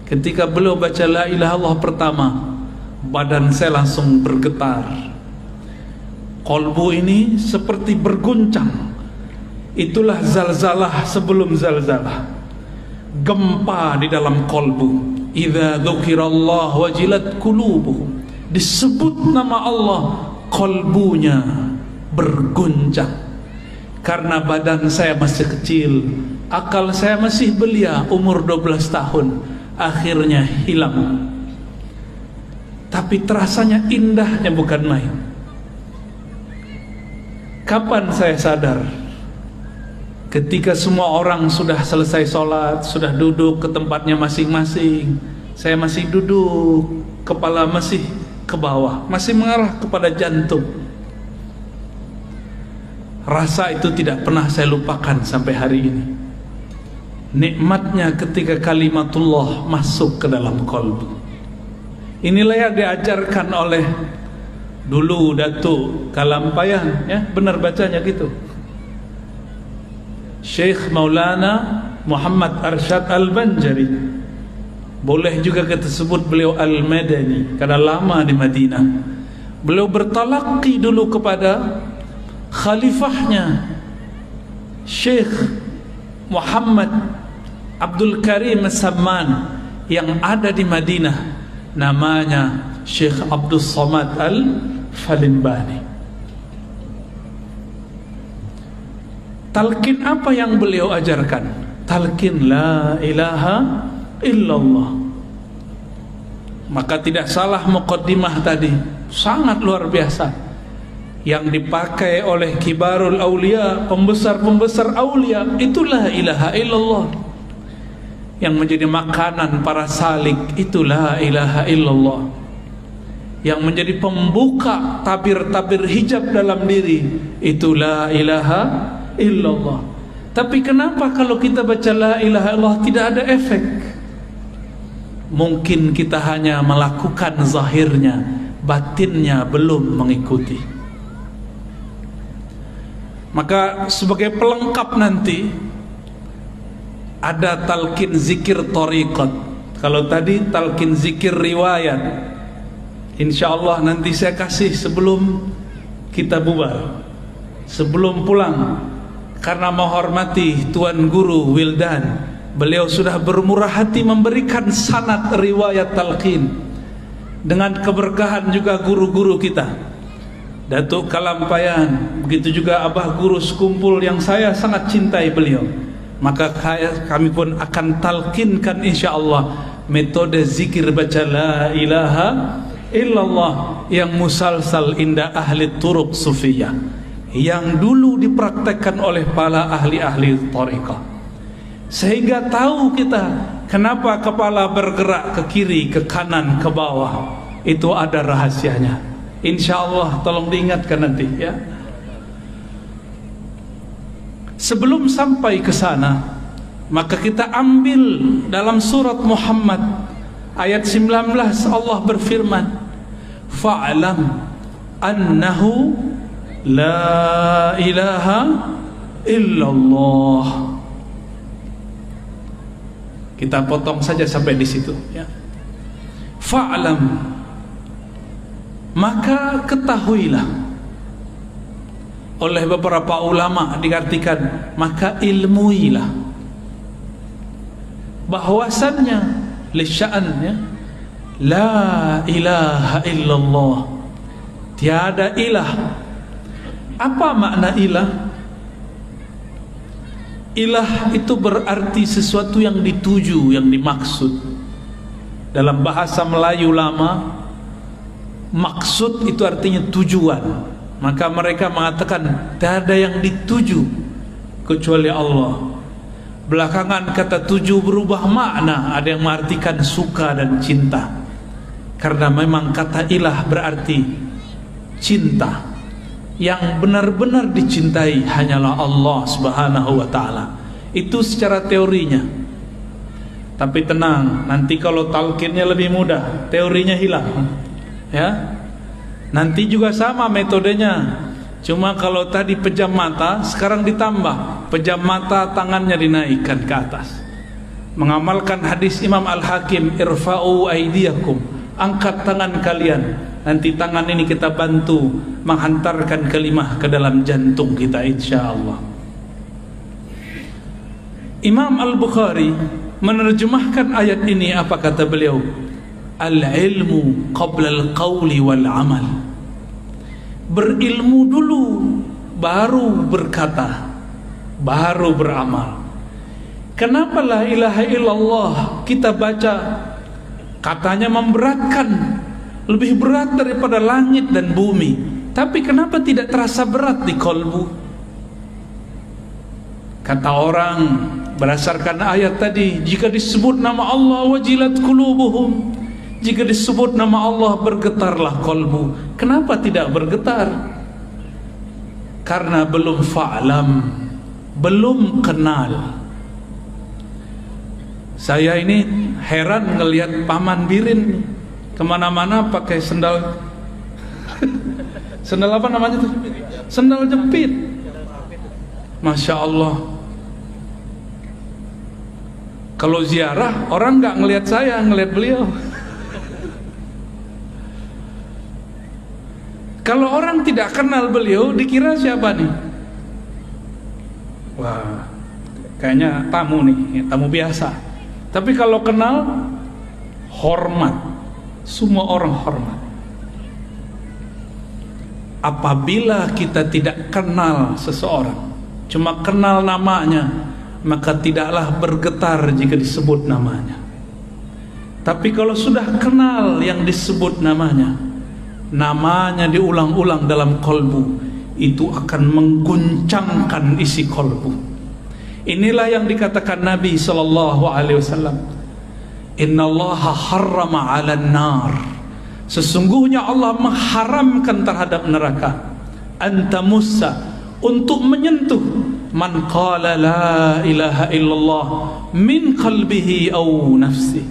Ketika beliau baca la ilaha illallah pertama, badan saya langsung bergetar. Kolbu ini seperti berguncang. Itulah zalzalah sebelum zalzalah, gempa di dalam kolbu. Idza dzukirallah wajilat qulubuhum, disebut nama Allah, kolbunya berguncang. Karena badan saya masih kecil, akal saya masih belia, umur 12 tahun, akhirnya hilang. Tapi terasanya indahnya bukan main. Kapan saya sadar? Ketika semua orang sudah selesai sholat, sudah duduk ke tempatnya masing-masing, saya masih duduk, kepala masih ke bawah, masih mengarah kepada jantung. Rasa itu tidak pernah saya lupakan sampai hari ini. Nikmatnya ketika kalimatullah masuk ke dalam kolbu. Inilah yang diajarkan oleh dulu Datuk Kalampayan, ya, benar bacanya gitu, Syekh Maulana Muhammad Arsyad Al-Banjari. Boleh juga kita sebut beliau Al-Madani karena lama di Madinah. Beliau bertalaqi dulu kepada khalifahnya Syekh Muhammad Abdul Karim As-Samman yang ada di Madinah, namanya Syekh Abdul Somad Al-Falimbani. Talqin apa yang beliau ajarkan? Talqin la ilaha illallah. Maka tidak salah muqaddimah tadi, sangat luar biasa, yang dipakai oleh kibarul aulia, pembesar-pembesar aulia, itulah ilaha illallah. Yang menjadi makanan para salik, itulah ilaha illallah. Yang menjadi pembuka tabir-tabir hijab dalam diri, itulah ilaha illallah. Tapi kenapa kalau kita baca la ilaha illallah tidak ada efek? Mungkin kita hanya melakukan zahirnya, batinnya belum mengikuti. Maka sebagai pelengkap nanti ada talqin zikir thariqat. Kalau tadi talqin zikir riwayat, insyaallah nanti saya kasih sebelum kita bubar, sebelum pulang. Karena menghormati Tuan Guru Wildan, beliau sudah bermurah hati memberikan sanad riwayat talqin. Dengan keberkahan juga guru-guru kita, Datuk Kalampayan, begitu juga Abah Guru Sekumpul yang saya sangat cintai beliau. Maka kami pun akan talqinkan insyaallah metode zikir baca la ilaha illallah yang musalsal inda ahli turuq sufiyah, yang dulu dipraktekkan oleh para ahli-ahli thariqah. Sehingga tahu kita kenapa kepala bergerak ke kiri, ke kanan, ke bawah. Itu ada rahasianya. InsyaAllah tolong diingatkan nanti, ya. Sebelum sampai ke sana, maka kita ambil dalam surat Muhammad ayat 19, Allah berfirman, fa'lam annahu la ilaha illallah. Kita potong saja sampai di situ ya. Fa'lam, maka ketahuilah. Oleh beberapa ulama diartikan maka ilmuilah, bahwasannya lisya'annya la ilaha illallah, tiada ilah. Apa makna ilah? Ilah itu berarti sesuatu yang dituju, yang dimaksud. Dalam bahasa Melayu lama, maksud itu artinya tujuan. Maka mereka mengatakan tidak ada yang dituju kecuali Allah. Belakangan kata tuju berubah makna, ada yang mengartikan suka dan cinta. Karena memang kata ilah berarti cinta. Yang benar-benar dicintai hanyalah Allah Subhanahu wa ta'ala. Itu secara teorinya. Tapi tenang, nanti kalau talqinnya lebih mudah, teorinya hilang. Ya. Nanti juga sama metodenya. Cuma kalau tadi pejam mata, sekarang ditambah pejam mata, tangannya dinaikkan ke atas. Mengamalkan hadis Imam Al-Hakim, irfa'u aidiyakum, angkat tangan kalian. Nanti tangan ini kita bantu menghantarkan kalimah ke dalam jantung kita, insyaallah. Imam Al-Bukhari menerjemahkan ayat ini, apa kata beliau? Al-ilmu qabla al-qawli wal-amal. Berilmu dulu, baru berkata, baru beramal. Kenapa la ilaha illallah kita baca katanya memberatkan, lebih berat daripada langit dan bumi, tapi kenapa tidak terasa berat di kolbu? Kata orang berdasarkan ayat tadi, jika disebut nama Allah wajilat qulubuhum, jika disebut nama Allah bergetarlah kolbu. Kenapa tidak bergetar? Karena belum fa'lam, belum kenal. Saya ini heran ngelihat Paman Birin kemana-mana pakai sendal sendal apa namanya tuh? Sendal jepit. Masya Allah. Kalau ziarah orang nggak ngelihat saya, ngelihat beliau. Kalau orang tidak kenal beliau, dikira siapa nih? Wah, kayaknya tamu nih, tamu biasa. Tapi kalau kenal, hormat. Semua orang hormat. Apabila kita tidak kenal seseorang, cuma kenal namanya, maka tidaklah bergetar jika disebut namanya. Tapi kalau sudah kenal yang disebut namanya, namanya diulang-ulang dalam kolbu, itu akan mengguncangkan isi kolbu. Inilah yang dikatakan Nabi SAW, Innallaha harrama 'alan nar, sesungguhnya Allah mengharamkan terhadap neraka, anta mussa, untuk menyentuh man qala la ilaha illallah min qalbihi aw nafsi,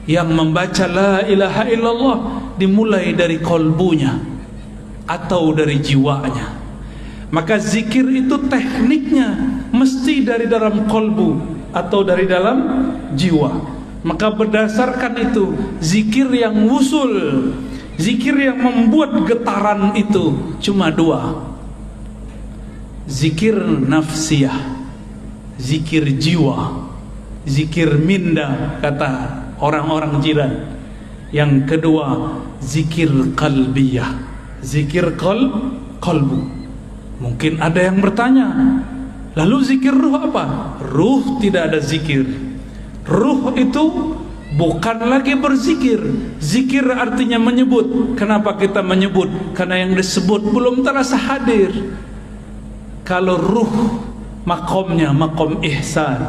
yang membaca la ilaha illallah dimulai dari kolbunya atau dari jiwanya. Maka zikir itu tekniknya mesti dari dalam kolbu atau dari dalam jiwa. Maka berdasarkan itu, zikir yang wusul, zikir yang membuat getaran itu cuma dua. Zikir nafsiyah, zikir jiwa, zikir minda, kata orang-orang jiran. Yang kedua, zikir qalbiyah, zikir qalbu. Mungkin ada yang bertanya, lalu zikir ruh apa? Ruh tidak ada zikir. Ruh itu bukan lagi berzikir. Zikir artinya menyebut. Kenapa kita menyebut? Karena yang disebut belum terasa hadir. Kalau ruh makomnya makom ihsan,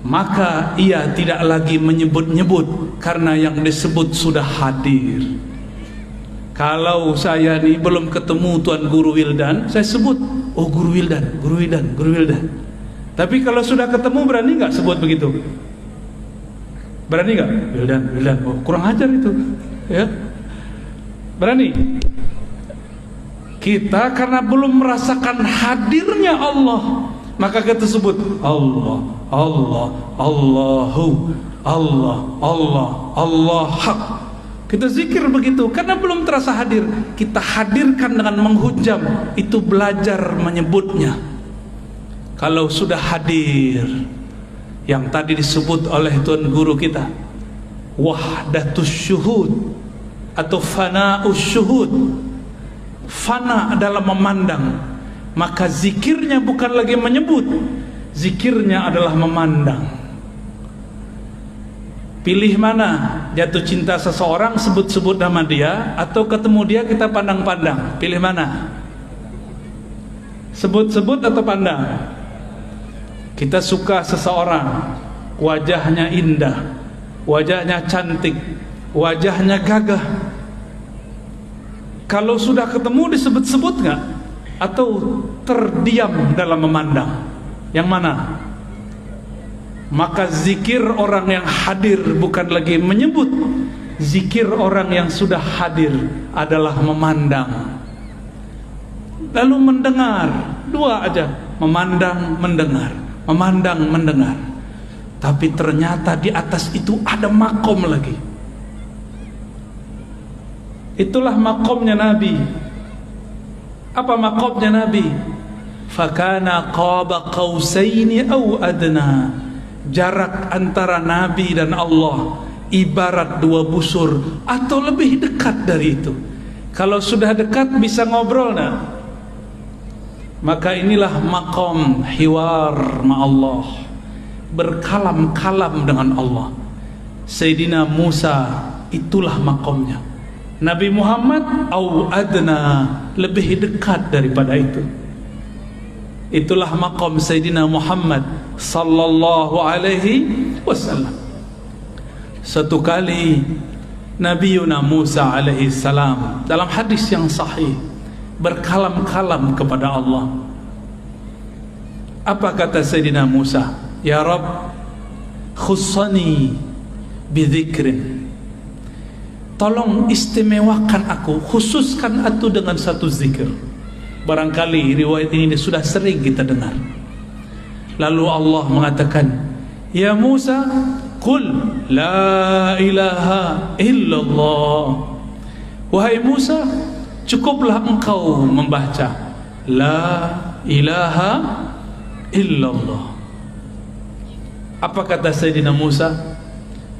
maka ia tidak lagi menyebut-nyebut, karena yang disebut sudah hadir. Kalau saya nih belum ketemu Tuan Guru Wildan, saya sebut, oh Guru Wildan, Guru Wildan, Guru Wildan. Tapi kalau sudah ketemu, berani nggak sebut begitu? Berani nggak? Wildan, Wildan. Oh, kurang ajar itu, ya. Berani? Kita karena belum merasakan hadirnya Allah, maka kita sebut Allah, Allah, Allahu, Allah, Allah, Allah hak. Kita zikir begitu karena belum terasa hadir. Kita hadirkan dengan menghujam, itu belajar menyebutnya. Kalau sudah hadir, yang tadi disebut oleh Tuan Guru kita, wahdatus syuhud atau fana'us syuhud, fana adalah memandang, maka zikirnya bukan lagi menyebut, zikirnya adalah memandang. Pilih mana? Jatuh cinta seseorang, sebut-sebut nama dia, atau ketemu dia kita pandang-pandang? Pilih mana? Sebut-sebut atau pandang? Kita suka seseorang, wajahnya indah, wajahnya cantik, wajahnya gagah. Kalau sudah ketemu disebut-sebut nggak? Atau terdiam dalam memandang? Yang mana? Maka zikir orang yang hadir bukan lagi menyebut. Zikir orang yang sudah hadir adalah memandang. Lalu mendengar, dua aja, memandang, mendengar, memandang, mendengar. Tapi ternyata di atas itu ada makom lagi. Itulah makomnya Nabi. Apa makomnya Nabi? Fakana qaba qausaini aw adna. Jarak antara Nabi dan Allah ibarat dua busur atau lebih dekat dari itu. Kalau sudah dekat bisa ngobrol nah. Maka inilah maqam hiwar ma'allah, berkalam-kalam dengan Allah. Sayyidina Musa itulah maqamnya. Nabi Muhammad au adna, lebih dekat daripada itu. Itulah maqam Sayyidina Muhammad sallallahu alaihi wasallam. Satu kali Nabi Musa alaihi salam dalam hadis yang sahih berkalam-kalam kepada Allah. Apa kata Sayyidina Musa? Ya Rabb, khussani bidzikrin. Tolong istimewakan aku, khususkan aku dengan satu zikir. Barangkali riwayat ini sudah sering kita dengar. Lalu Allah mengatakan, Ya Musa, qul la ilaha illallah. Wahai Musa, cukuplah engkau membaca la ilaha illallah. Apa kata Sayyidina Musa?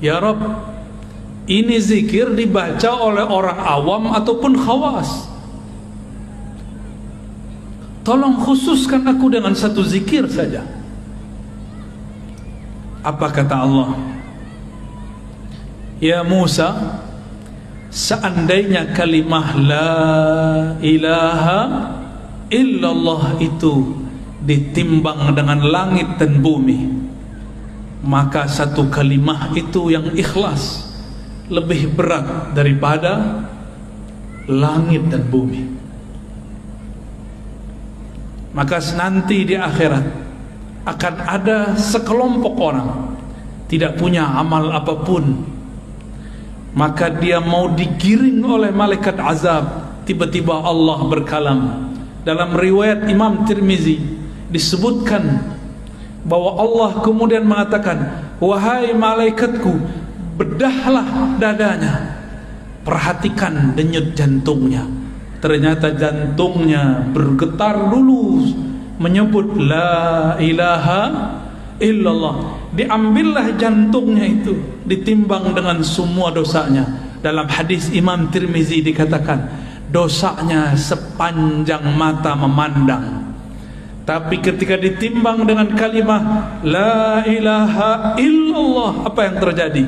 Ya Rabb, ini zikir dibaca oleh orang awam ataupun khawas. Tolong khususkan aku dengan satu zikir saja. Apa kata Allah? Ya Musa, seandainya kalimah la ilaha illallah itu ditimbang dengan langit dan bumi, maka satu kalimah itu yang ikhlas lebih berat daripada langit dan bumi. Maka nanti di akhirat akan ada sekelompok orang tidak punya amal apapun, maka dia mau digiring oleh malaikat azab. Tiba-tiba Allah berkalam. Dalam riwayat Imam Tirmizi disebutkan bahwa Allah kemudian mengatakan, wahai malaikatku, bedahlah dadanya, perhatikan denyut jantungnya. Ternyata jantungnya bergetar dulu menyebut la ilaha illallah. Diambillah jantungnya itu, ditimbang dengan semua dosanya. Dalam hadis Imam Tirmizi dikatakan, dosanya sepanjang mata memandang. Tapi ketika ditimbang dengan kalimah la ilaha illallah, apa yang terjadi?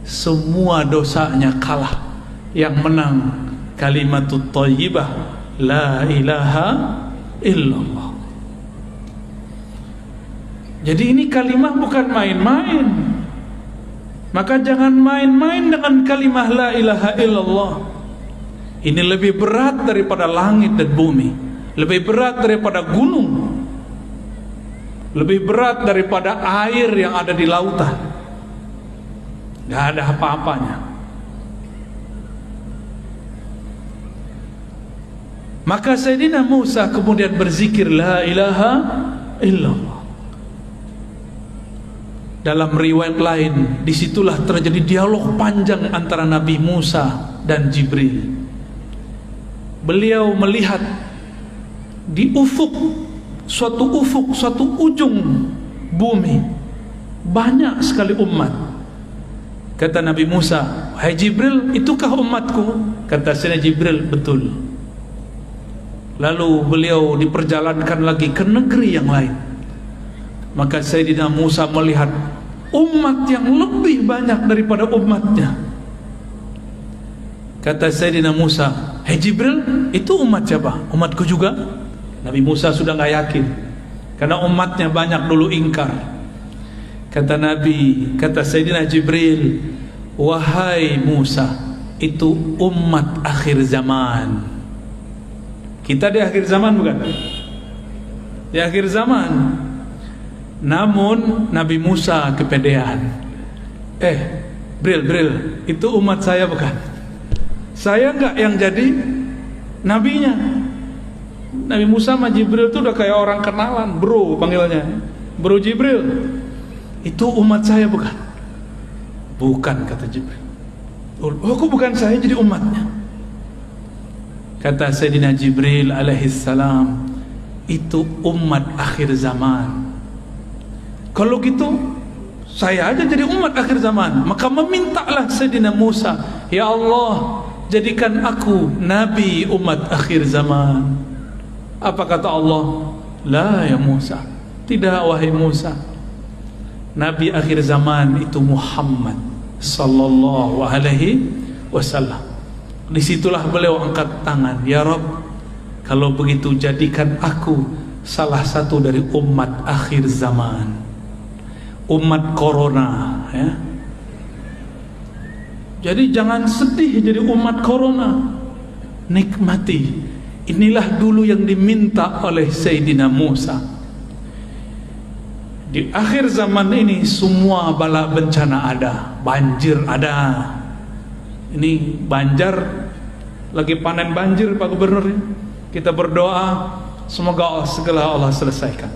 Semua dosanya kalah. Yang menang kalimatut thayyibah la ilaha illallah. Jadi ini kalimah bukan main-main. Maka jangan main-main dengan kalimah la ilaha illallah. Ini lebih berat daripada langit dan bumi, lebih berat daripada gunung, lebih berat daripada air yang ada di lautan. Gak ada apa-apanya. Maka Sayyidina Musa kemudian berzikir la ilaha illallah. Dalam riwayat lain, disitulah terjadi dialog panjang antara Nabi Musa dan Jibril. Beliau melihat di suatu ujung bumi, banyak sekali umat. Kata Nabi Musa, "Hai Jibril, itukah umatku?" Kata Sayyidina Jibril, "Betul." Lalu beliau diperjalankan lagi ke negeri yang lain. Maka Sayyidina Musa melihat umat yang lebih banyak daripada umatnya. Kata Sayyidina Musa, "Hei Jibril, itu umat siapa?" "Umatku juga." Nabi Musa sudah gak yakin, karena umatnya banyak dulu ingkar. Kata Sayyidina Jibril, "Wahai Musa, itu umat akhir zaman." Kita di akhir zaman bukan? Di akhir zaman. Namun Nabi Musa kepedean. Bril, itu umat saya bukan? Saya enggak yang jadi nabinya. Nabi Musa sama Jibril itu udah kayak orang kenalan, bro panggilnya. Bro Jibril, itu umat saya bukan? Bukan, kata Jibril. Oh, kok bukan saya jadi umatnya? Kata Sayyidina Jibril alaihissalam, itu umat akhir zaman. Kalau gitu saya aja jadi umat akhir zaman. Maka memintalah Sayyidina Musa, "Ya Allah, jadikan aku nabi umat akhir zaman." Apa kata Allah? "La ya Musa, tidak wahai Musa. Nabi akhir zaman itu Muhammad sallallahu alaihi wasallam." Disitulah beliau angkat tangan, "Ya Rabb, kalau begitu jadikan aku salah satu dari umat akhir zaman, umat corona, ya." Jadi jangan sedih jadi umat corona, nikmati. Inilah dulu yang diminta oleh Sayyidina Musa. Di akhir zaman ini semua bala bencana ada, banjir ada. Ini Banjar lagi panen banjir, Pak Gubernur. Kita berdoa semoga segala Allah selesaikan.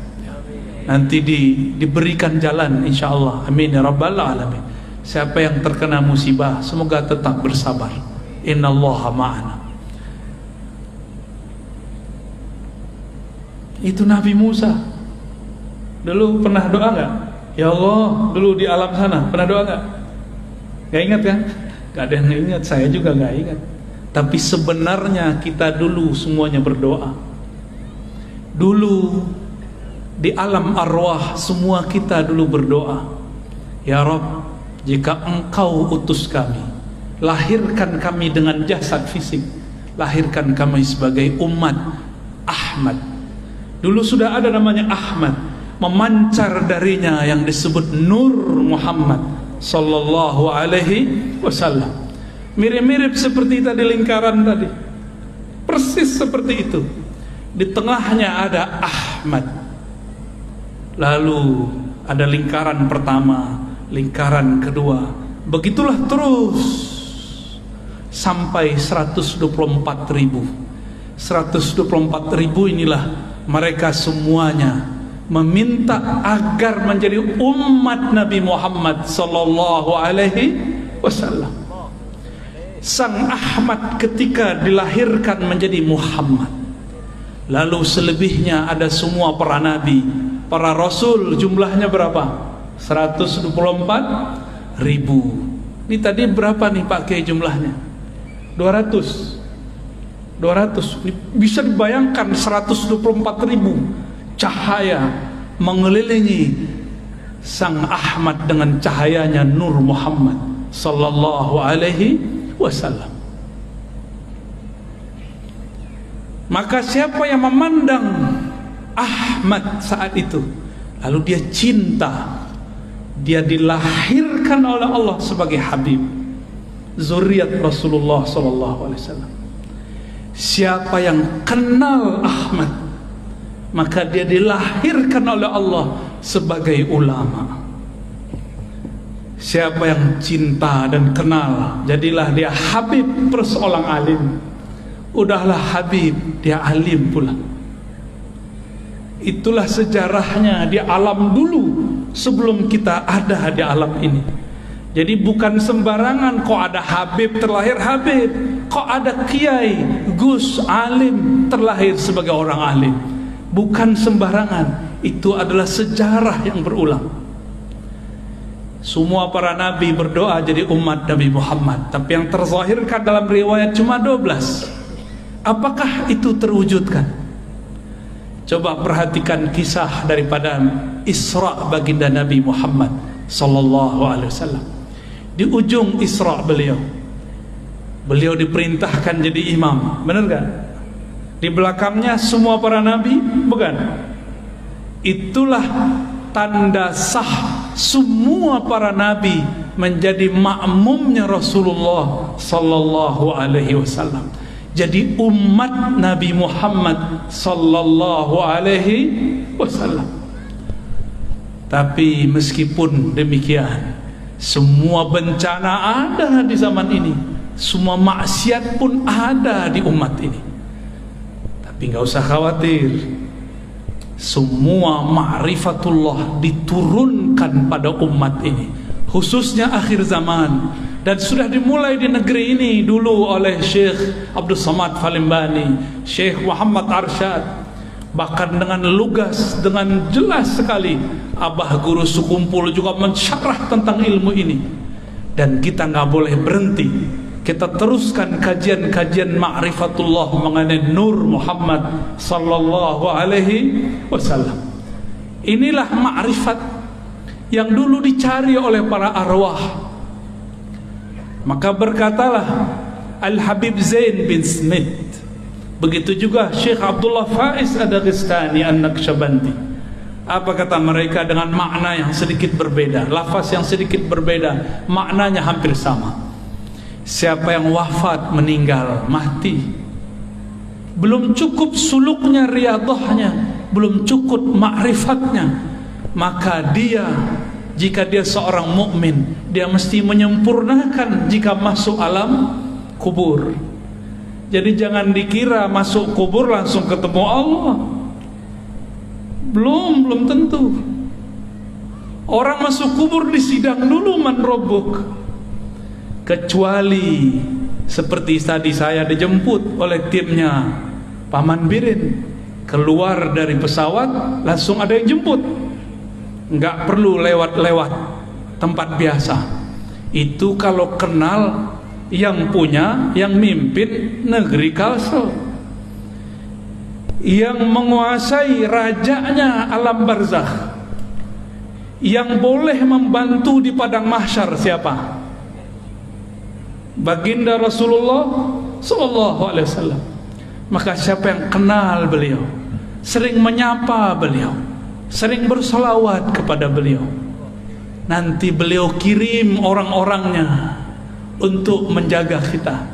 Nanti diberikan jalan insyaallah. Amin ya rabbal alamin. Siapa yang terkena musibah semoga tetap bersabar. Innallaha ma'ana. Itu Nabi Musa. Dulu pernah doa enggak? Ya Allah, dulu di alam sana pernah doa enggak? Gak ingat kan? Gak ada yang ingat, saya juga gak ingat. Tapi sebenarnya kita dulu semuanya berdoa. Dulu di alam arwah semua kita dulu berdoa, "Ya Rabb, jika Engkau utus kami, lahirkan kami dengan jasad fisik, lahirkan kami sebagai umat Ahmad." Dulu sudah ada namanya Ahmad, memancar darinya yang disebut Nur Muhammad sallallahu alaihi wasallam. Mirip-mirip seperti tadi lingkaran tadi, persis seperti itu. Di tengahnya ada Ahmad. Lalu ada lingkaran pertama, lingkaran kedua. Begitulah terus sampai 124.000. 124.000 inilah mereka semuanya meminta agar menjadi umat Nabi Muhammad sallallahu alaihi wasallam. Sang Ahmad ketika dilahirkan menjadi Muhammad. Lalu selebihnya ada semua para nabi, para rasul, jumlahnya berapa? 124.000. Ini tadi berapa nih Pak Kiai jumlahnya? 200. Bisa dibayangkan 124.000 cahaya mengelilingi Sang Ahmad dengan cahayanya Nur Muhammad sallallahu alaihi wasallam. Maka siapa yang memandang Ahmad saat itu, lalu dia cinta, dia dilahirkan oleh Allah sebagai Habib, zuriat Rasulullah sallallahu alaihi wasallam. Siapa yang kenal Ahmad, maka dia dilahirkan oleh Allah sebagai ulama. Siapa yang cinta dan kenal, jadilah dia Habib plus orang alim. Udahlah Habib, dia alim pula. Itulah sejarahnya di alam dulu sebelum kita ada di alam ini. Jadi bukan sembarangan kok ada Habib terlahir Habib, kok ada Kiai, Gus, alim terlahir sebagai orang alim. Bukan sembarangan, itu adalah sejarah yang berulang. Semua para nabi berdoa jadi umat Nabi Muhammad, tapi yang terzahirkan dalam riwayat cuma 12. Apakah itu terwujudkan? Coba perhatikan kisah daripada Isra baginda Nabi Muhammad sallallahu alaihi wasallam. Di ujung Isra beliau diperintahkan jadi imam, benar kan? Di belakangnya semua para nabi, bukan? Itulah tanda sah semua para nabi menjadi makmumnya Rasulullah sallallahu alaihi wasallam. Jadi umat Nabi Muhammad sallallahu alaihi wasallam. Tapi meskipun demikian, semua bencana ada di zaman ini, semua maksiat pun ada di umat ini. Tapi enggak usah khawatir. Semua ma'rifatullah diturunkan pada umat ini, khususnya akhir zaman. Dan sudah dimulai di negeri ini dulu oleh Syekh Abdul Samad Falimbani, Syekh Muhammad Arsyad. Bahkan dengan lugas, dengan jelas sekali Abah Guru Sukumpul juga mensyarah tentang ilmu ini. Dan kita nggak boleh berhenti, kita teruskan kajian-kajian ma'rifatullah mengenai Nur Muhammad sallallahu alaihi wasallam. Inilah ma'rifat yang dulu dicari oleh para arwah. Maka berkatalah Al-Habib Zain bin Smith, begitu juga Syekh Abdullah Faiz Ad-Daghestani An-Naqsyabandi. Apa kata mereka? Dengan makna yang sedikit berbeda, lafaz yang sedikit berbeda, maknanya hampir sama. Siapa yang wafat, meninggal, mati, belum cukup suluknya, riyadhahnya, belum cukup ma'rifatnya, maka dia, jika dia seorang mukmin, dia mesti menyempurnakan jika masuk alam kubur. Jadi jangan dikira masuk kubur langsung ketemu Allah. Belum tentu. Orang masuk kubur disidang dulu, man rabbuk. Kecuali seperti tadi saya dijemput oleh timnya Paman Birin, keluar dari pesawat langsung ada yang jemput, nggak perlu lewat-lewat tempat biasa. Itu kalau kenal yang punya, yang mimpin negeri Kalsel, yang menguasai rajanya alam barzakh, yang boleh membantu di padang mahsyar siapa? Baginda Rasulullah sallallahu alaihi wasallam. Maka siapa yang kenal beliau, sering menyapa beliau, sering bersolawat kepada beliau, nanti beliau kirim orang-orangnya untuk menjaga kita.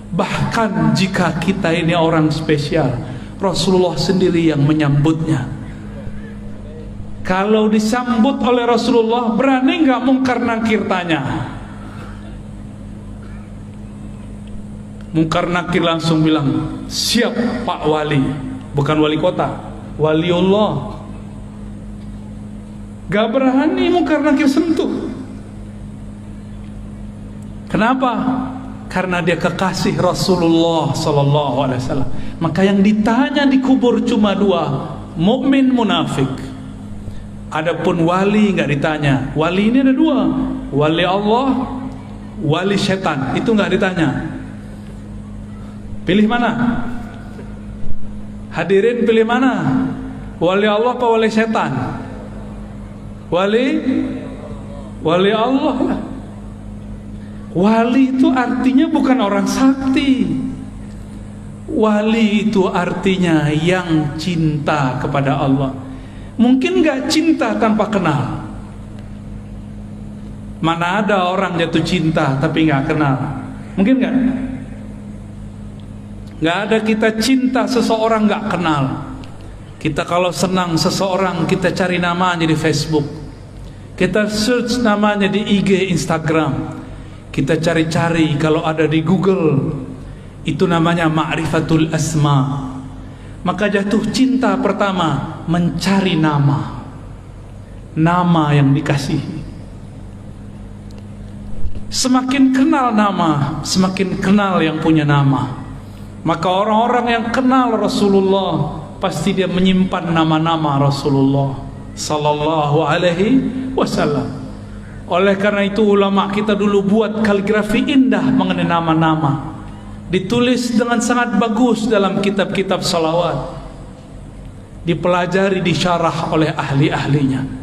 Bahkan jika kita ini orang spesial, Rasulullah sendiri yang menyambutnya. Kalau disambut oleh Rasulullah, berani nggak mungkar nakir tanya? Mungkar nakir langsung bilang, siap Pak Wali. Bukan wali kota, waliullah. Gak berani mungkar nakir sentuh. Kenapa? Karena dia kekasih Rasulullah sallallahu alaihi wasallam. Maka yang ditanya di kubur cuma dua, mukmin, munafik. Adapun wali nggak ditanya. Wali ini ada dua, wali Allah, wali setan. Itu nggak ditanya. Pilih mana? Hadirin pilih mana? Wali Allah apa wali setan? Wali Allah lah. Wali itu artinya bukan orang sakti. Wali itu artinya yang cinta kepada Allah. Mungkin gak cinta tanpa kenal. Mana ada orang jatuh cinta tapi gak kenal? Mungkin gak? Gak ada kita cinta seseorang gak kenal. Kita kalau senang seseorang, kita cari namanya di Facebook, kita search namanya di IG, Instagram, kita cari-cari kalau ada di Google. Itu namanya ma'rifatul asma. Maka jatuh cinta pertama mencari nama yang dikasihi. Semakin kenal nama, semakin kenal yang punya nama. Maka orang-orang yang kenal Rasulullah pasti dia menyimpan nama-nama Rasulullah sallallahu alaihi wasallam. Oleh karena itu ulama kita dulu buat kaligrafi indah mengenai nama-nama, ditulis dengan sangat bagus dalam kitab-kitab salawat, dipelajari, disyarah oleh ahli-ahlinya.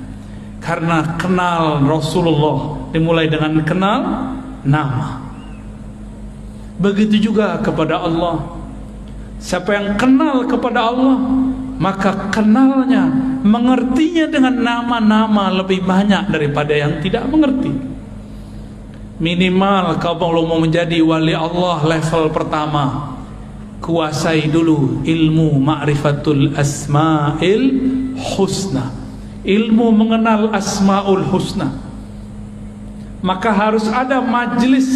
Karena kenal Rasulullah dimulai dengan kenal nama. Begitu juga kepada Allah. Siapa yang kenal kepada Allah, maka kenalnya, mengertinya dengan nama-nama lebih banyak daripada yang tidak mengerti. Minimal kalau mau menjadi wali Allah level pertama, kuasai dulu ilmu ma'rifatul asma'il husna, ilmu mengenal asma'ul husna. Maka harus ada majlis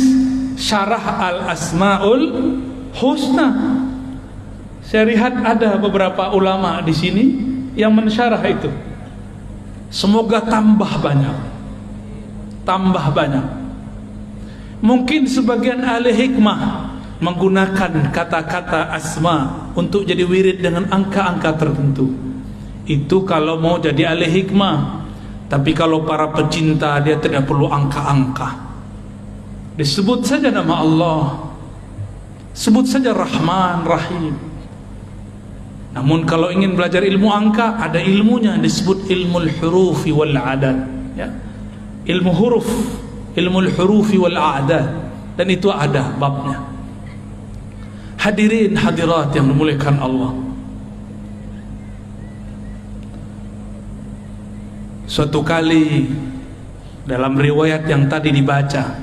syarah al asma'ul husna. Saya lihat ada beberapa ulama di sini yang mensyarah itu. Semoga tambah banyak. Mungkin sebagian ahli hikmah menggunakan kata-kata asma untuk jadi wirid dengan angka-angka tertentu. Itu kalau mau jadi ahli hikmah. Tapi kalau para pecinta, dia tidak perlu angka-angka. Disebut saja nama Allah, sebut saja Rahman, Rahim. Namun kalau ingin belajar ilmu angka, ada ilmunya, disebut ilmu al-hurufi wal a'dad, ya. Ilmu huruf, ilmu al-hurufi wal a'dad, dan itu ada babnya. Hadirin hadirat yang dimuliakan Allah, suatu kali dalam riwayat yang tadi dibaca,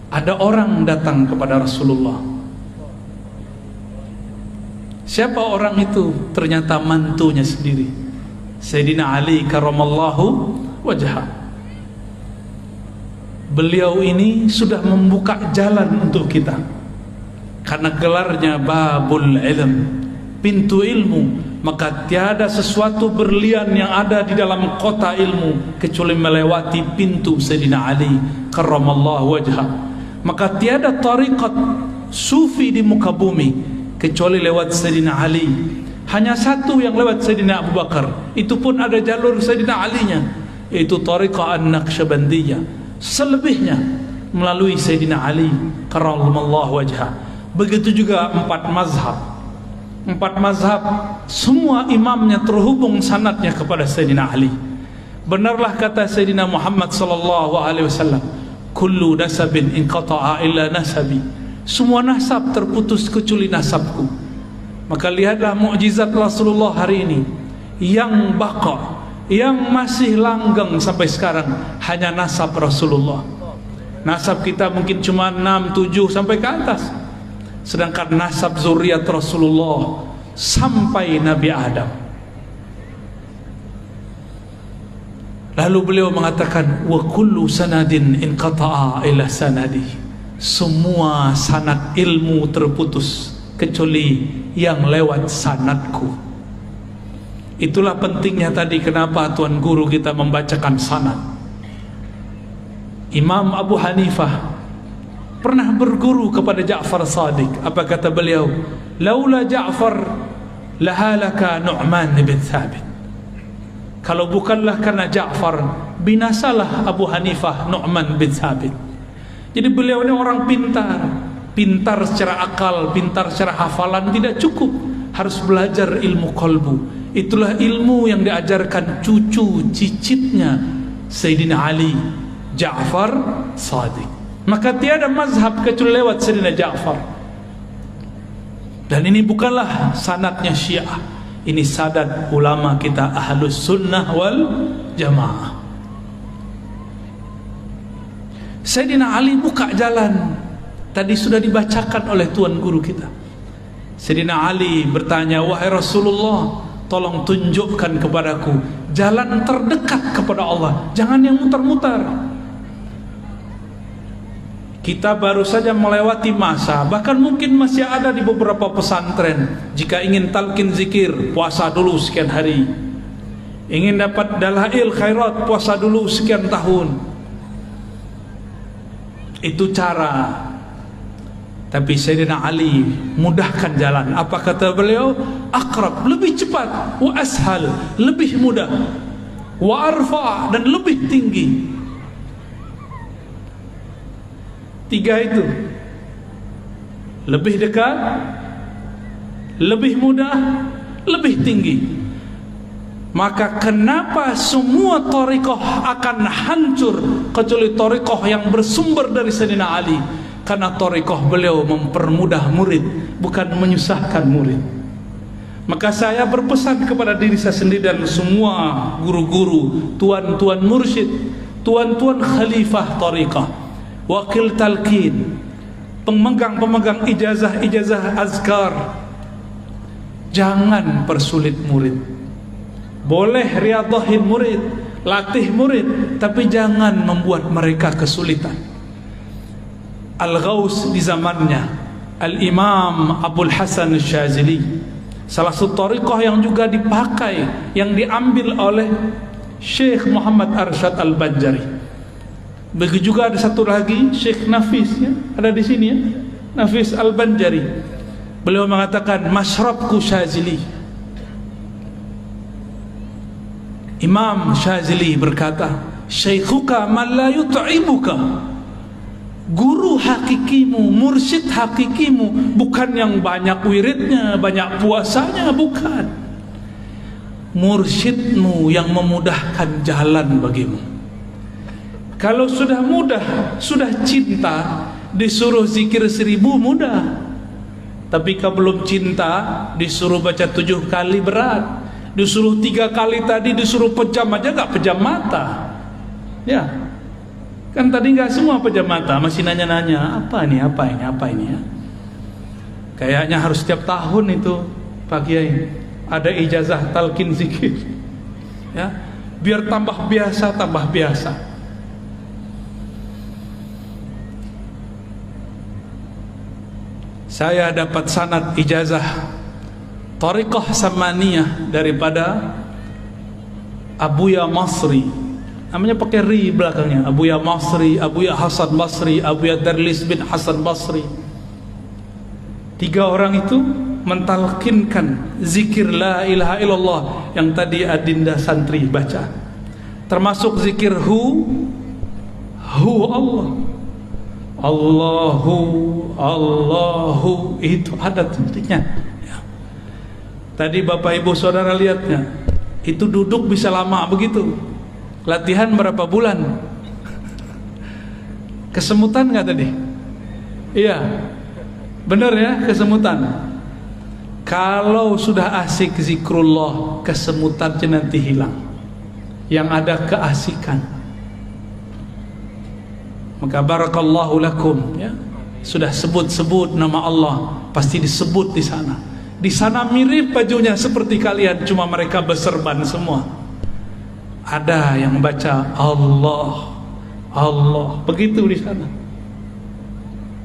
ada orang datang kepada Rasulullah. Siapa orang itu? Ternyata mantunya sendiri, Sayyidina Ali karramallahu wajhah. Beliau ini sudah membuka jalan untuk kita, karena gelarnya babul ilm, pintu ilmu. Maka tiada sesuatu berlian yang ada di dalam kota ilmu kecuali melewati pintu Sayyidina Ali karramallahu wajhah. Maka tiada tariqat sufi di muka bumi kecuali lewat Sayyidina Ali. Hanya satu yang lewat Sayyidina Abu Bakar, itu pun ada jalur Sayyidina Ali-nya, yaitu tariqah an-Naqsyabandiyah. Selebihnya melalui Sayyidina Ali karramallahu wajhah. Begitu juga empat mazhab, semua imamnya terhubung sanadnya kepada Sayyidina Ali. Benarlah kata Sayyidina Muhammad sallallahu alaihi wasallam, kullu nasabin inqata'a illa nasabi. Semua nasab terputus kecuali nasabku. Maka lihatlah mukjizat Rasulullah hari ini, yang baqa, yang masih langgeng sampai sekarang, hanya nasab Rasulullah. Nasab kita mungkin cuma 6, 7 sampai ke atas, sedangkan nasab zuriat Rasulullah sampai Nabi Adam. Lalu beliau mengatakan, wa kullu sanadin inqata'a ila sanadi. Semua sanad ilmu terputus kecuali yang lewat sanadku. Itulah pentingnya tadi kenapa Tuan Guru kita membacakan sanad. Imam Abu Hanifah pernah berguru kepada Ja'far Shadiq. Apa kata beliau? Laula Ja'far lahalaka Nu'man bin Thabit. Kalau bukanlah karena Ja'far, binasalah Abu Hanifah Nu'man bin Thabit. Jadi beliau ini orang pintar secara akal, pintar secara hafalan tidak cukup, harus belajar ilmu qalbu. Itulah ilmu yang diajarkan cucu cicitnya Sayyidina Ali, Ja'far Shadiq. Maka tiada mazhab kecuali lewat Sayyidina Ja'far. Dan ini bukanlah sanadnya Syiah, ini sanad ulama kita Ahlus Sunnah wal Jamaah. Sayyidina Ali buka jalan, tadi sudah dibacakan oleh Tuan Guru kita. Sayyidina Ali bertanya, wahai Rasulullah, tolong tunjukkan kepadaku jalan terdekat kepada Allah, jangan yang mutar-mutar. Kita baru saja melewati masa, bahkan mungkin masih ada di beberapa pesantren, jika ingin talqin zikir, puasa dulu sekian hari. Ingin dapat dalail khairat, puasa dulu sekian tahun. Itu cara. Tapi Sayyidina Ali mudahkan jalan. Apa kata beliau? Aqrab, lebih cepat. Wa ashal, lebih mudah. Wa arfa, dan lebih tinggi. Tiga itu. Lebih dekat, lebih mudah, lebih tinggi. Maka kenapa semua thariqah akan hancur kecuali thariqah yang bersumber dari Sayyidina Ali? Karena thariqah beliau mempermudah murid, bukan menyusahkan murid. Maka saya berpesan kepada diri saya sendiri dan semua guru-guru, tuan-tuan mursyid, tuan-tuan khalifah thariqah, wakil talqin, pemegang ijazah azkar, jangan persulit murid. Boleh riyadhahin murid, latih murid, tapi jangan membuat mereka kesulitan. Al-Ghaus di zamannya Al-Imam Abul Hasan Syazili, salah satu thariqah yang juga dipakai, yang diambil oleh Syekh Muhammad Arsyad Al-Banjari. Begitu juga ada satu lagi Syekh Nafis, ya, ada di sini, ya, Nafis Al-Banjari. Beliau mengatakan masyrabku Syazili. Imam Syazili berkata, syaikhuka man la yut'ibuka. Guru hakikimu, mursyid hakikimu bukan yang banyak wiridnya, banyak puasanya, bukan. Mursyidmu yang memudahkan jalan bagimu. Kalau sudah mudah, sudah cinta, disuruh zikir 1000 mudah. Tapi kalau belum cinta, disuruh baca 7 kali berat. Disuruh 3 kali tadi, disuruh pejam aja gak pejam mata. Ya, kan tadi nggak semua pejam mata, masih nanya-nanya apa ini ya. Kayaknya harus setiap tahun itu Pak Kiai ada ijazah talqin zikir, ya, biar tambah biasa. Saya dapat sanad ijazah thariqah samaniyah daripada Abuya Masri. Namanya pakai ri belakangnya, Abuya Masri, Abuya Hasan Basri, Abuya Darlis bin Hasan Basri. 3 orang itu mentalkinkan zikir la ilaha illallah yang tadi adinda santri baca. Termasuk zikir hu Allah. Allahu itu ada titiknya, ya. Tadi Bapak Ibu Saudara lihatnya, itu duduk bisa lama begitu. Latihan berapa bulan? Kesemutan nggak tadi? Iya, benar ya, kesemutan. Kalau sudah asik zikrullah, kesemutannya nanti hilang. Yang ada keasikan. Maka barakallahu lakum, ya. Sudah sebut-sebut nama Allah, pasti disebut di sana. Di sana mirip bajunya seperti kalian, cuma mereka berserban semua. Ada yang baca Allah, begitu di sana.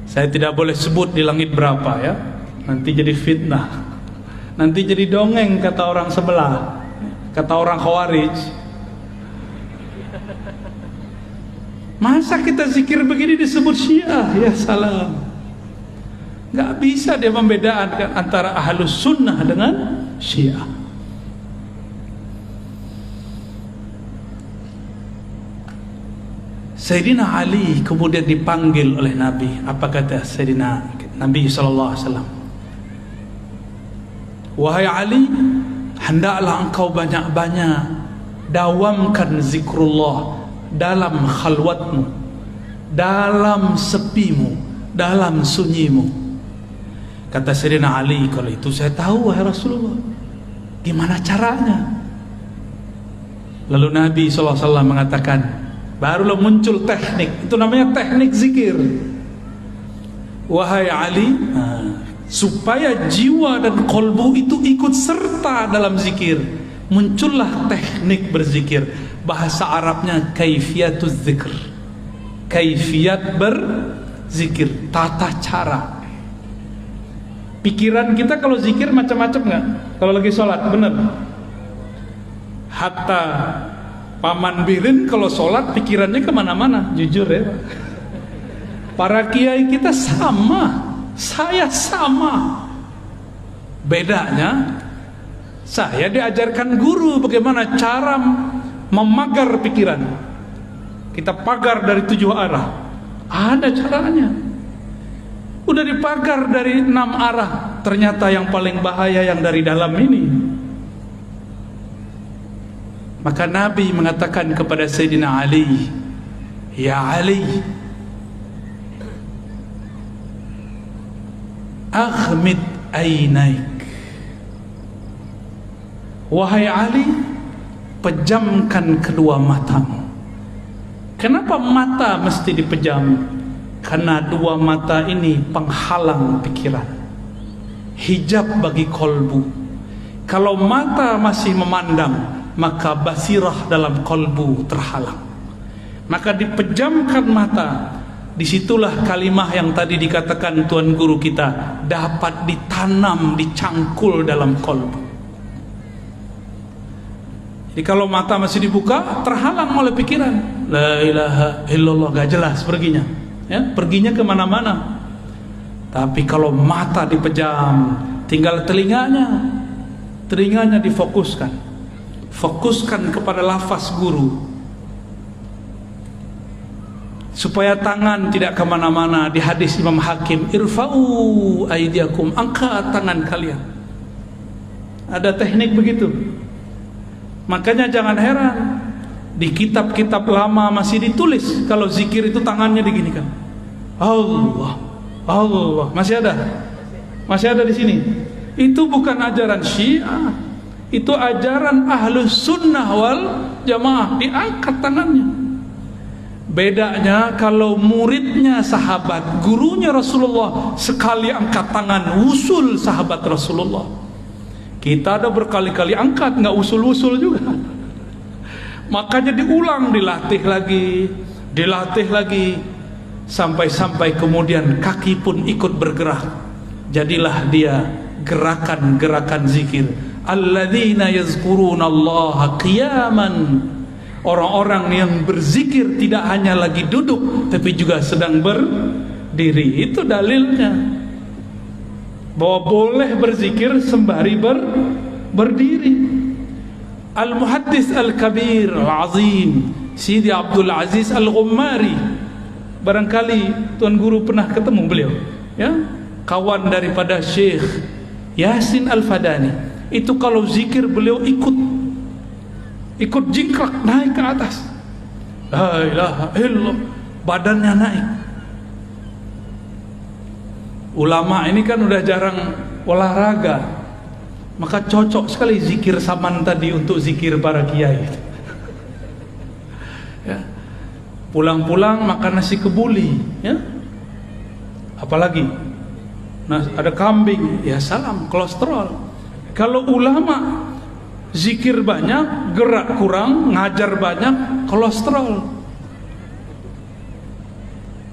Saya tidak boleh sebut di langit berapa, ya, nanti jadi fitnah, nanti jadi dongeng kata orang sebelah, kata orang Khawarij. Masa kita zikir begini disebut Syiah? Ya salam. Gak bisa dia membedakan antara Ahlus Sunnah dengan Syiah. Sayyidina Ali kemudian dipanggil oleh Nabi. Apa kata Sayyidina Nabi SAW? Wahai Ali, hendaklah engkau banyak-banyak dawamkan zikrullah dalam khalwatmu, dalam sepimu, dalam sunyimu. Kata Sayyidina Ali, kalau itu saya tahu wahai Rasulullah. Gimana caranya? Lalu Nabi SAW mengatakan, barulah muncul teknik, itu namanya teknik zikir. Wahai Ali, supaya jiwa dan kolbu itu ikut serta dalam zikir, muncullah teknik berzikir. Bahasa Arabnya kaifiyatuz zikr, kaifiyat zikir, tata cara. Pikiran kita kalau zikir macam-macam nggak? Kalau lagi sholat, bener? Hatta Paman Birin kalau sholat pikirannya kemana-mana, jujur ya. Para kiai kita sama, saya sama. Bedanya, saya diajarkan guru bagaimana cara memagar pikiran. Kita pagar dari 7 arah. Ada caranya. Udah dipagar dari 6 arah. Ternyata yang paling bahaya yang dari dalam ini. Maka Nabi mengatakan kepada Sayyidina Ali, "Ya Ali, aghmid ainaik." Wahai Ali, pejamkan kedua matamu. Kenapa mata mesti dipejam? Karena dua mata ini penghalang pikiran, hijab bagi kolbu. Kalau mata masih memandang, maka basirah dalam kolbu terhalang. Maka dipejamkan mata. Disitulah kalimah yang tadi dikatakan Tuan Guru kita dapat ditanam, dicangkul dalam kolbu. Jadi kalau mata masih dibuka, terhalang oleh pikiran. La ilaha illallah, gak jelas perginya, ya, perginya kemana-mana. Tapi kalau mata dipejam, tinggal telinganya difokuskan. Fokuskan kepada lafaz guru, supaya tangan tidak kemana-mana. Di hadis Imam Hakim, irfa'u aydiakum, angkat tangan kalian. Ada teknik begitu. Makanya jangan heran, di kitab-kitab lama masih ditulis kalau zikir itu tangannya diginikan. Allah, Allah, masih ada di sini. Itu bukan ajaran Syiah, itu ajaran Ahlus Sunnah wal Jamaah. Diangkat tangannya. Bedanya kalau muridnya sahabat, gurunya Rasulullah, sekali angkat tangan wusul sahabat Rasulullah. Kita ada berkali-kali angkat, nggak usul-usul juga. Makanya diulang, dilatih lagi, sampai kemudian kaki pun ikut bergerak. Jadilah dia gerakan-gerakan zikir. Alladzina yazkurunallaha qiyaman. Orang-orang yang berzikir tidak hanya lagi duduk, tapi juga sedang berdiri. Itu dalilnya bahwa boleh berzikir sembari berdiri. Al-Muhaddis Al-Kabir Al-Azim Sidi Abdul Aziz Al-Ghummari, barangkali Tuan Guru pernah ketemu beliau, ya, kawan daripada Syekh Yasin Al-Fadani. Itu kalau zikir beliau ikut jingkrak naik ke atas. La ilaha illallah, badannya naik. Ulama ini kan udah jarang olahraga, maka cocok sekali zikir saman tadi untuk zikir para kiai. Ya. Pulang-pulang makan nasi kebuli, ya. Apalagi ada kambing, ya salam, kolesterol. Kalau ulama zikir banyak, gerak kurang, ngajar banyak, kolesterol.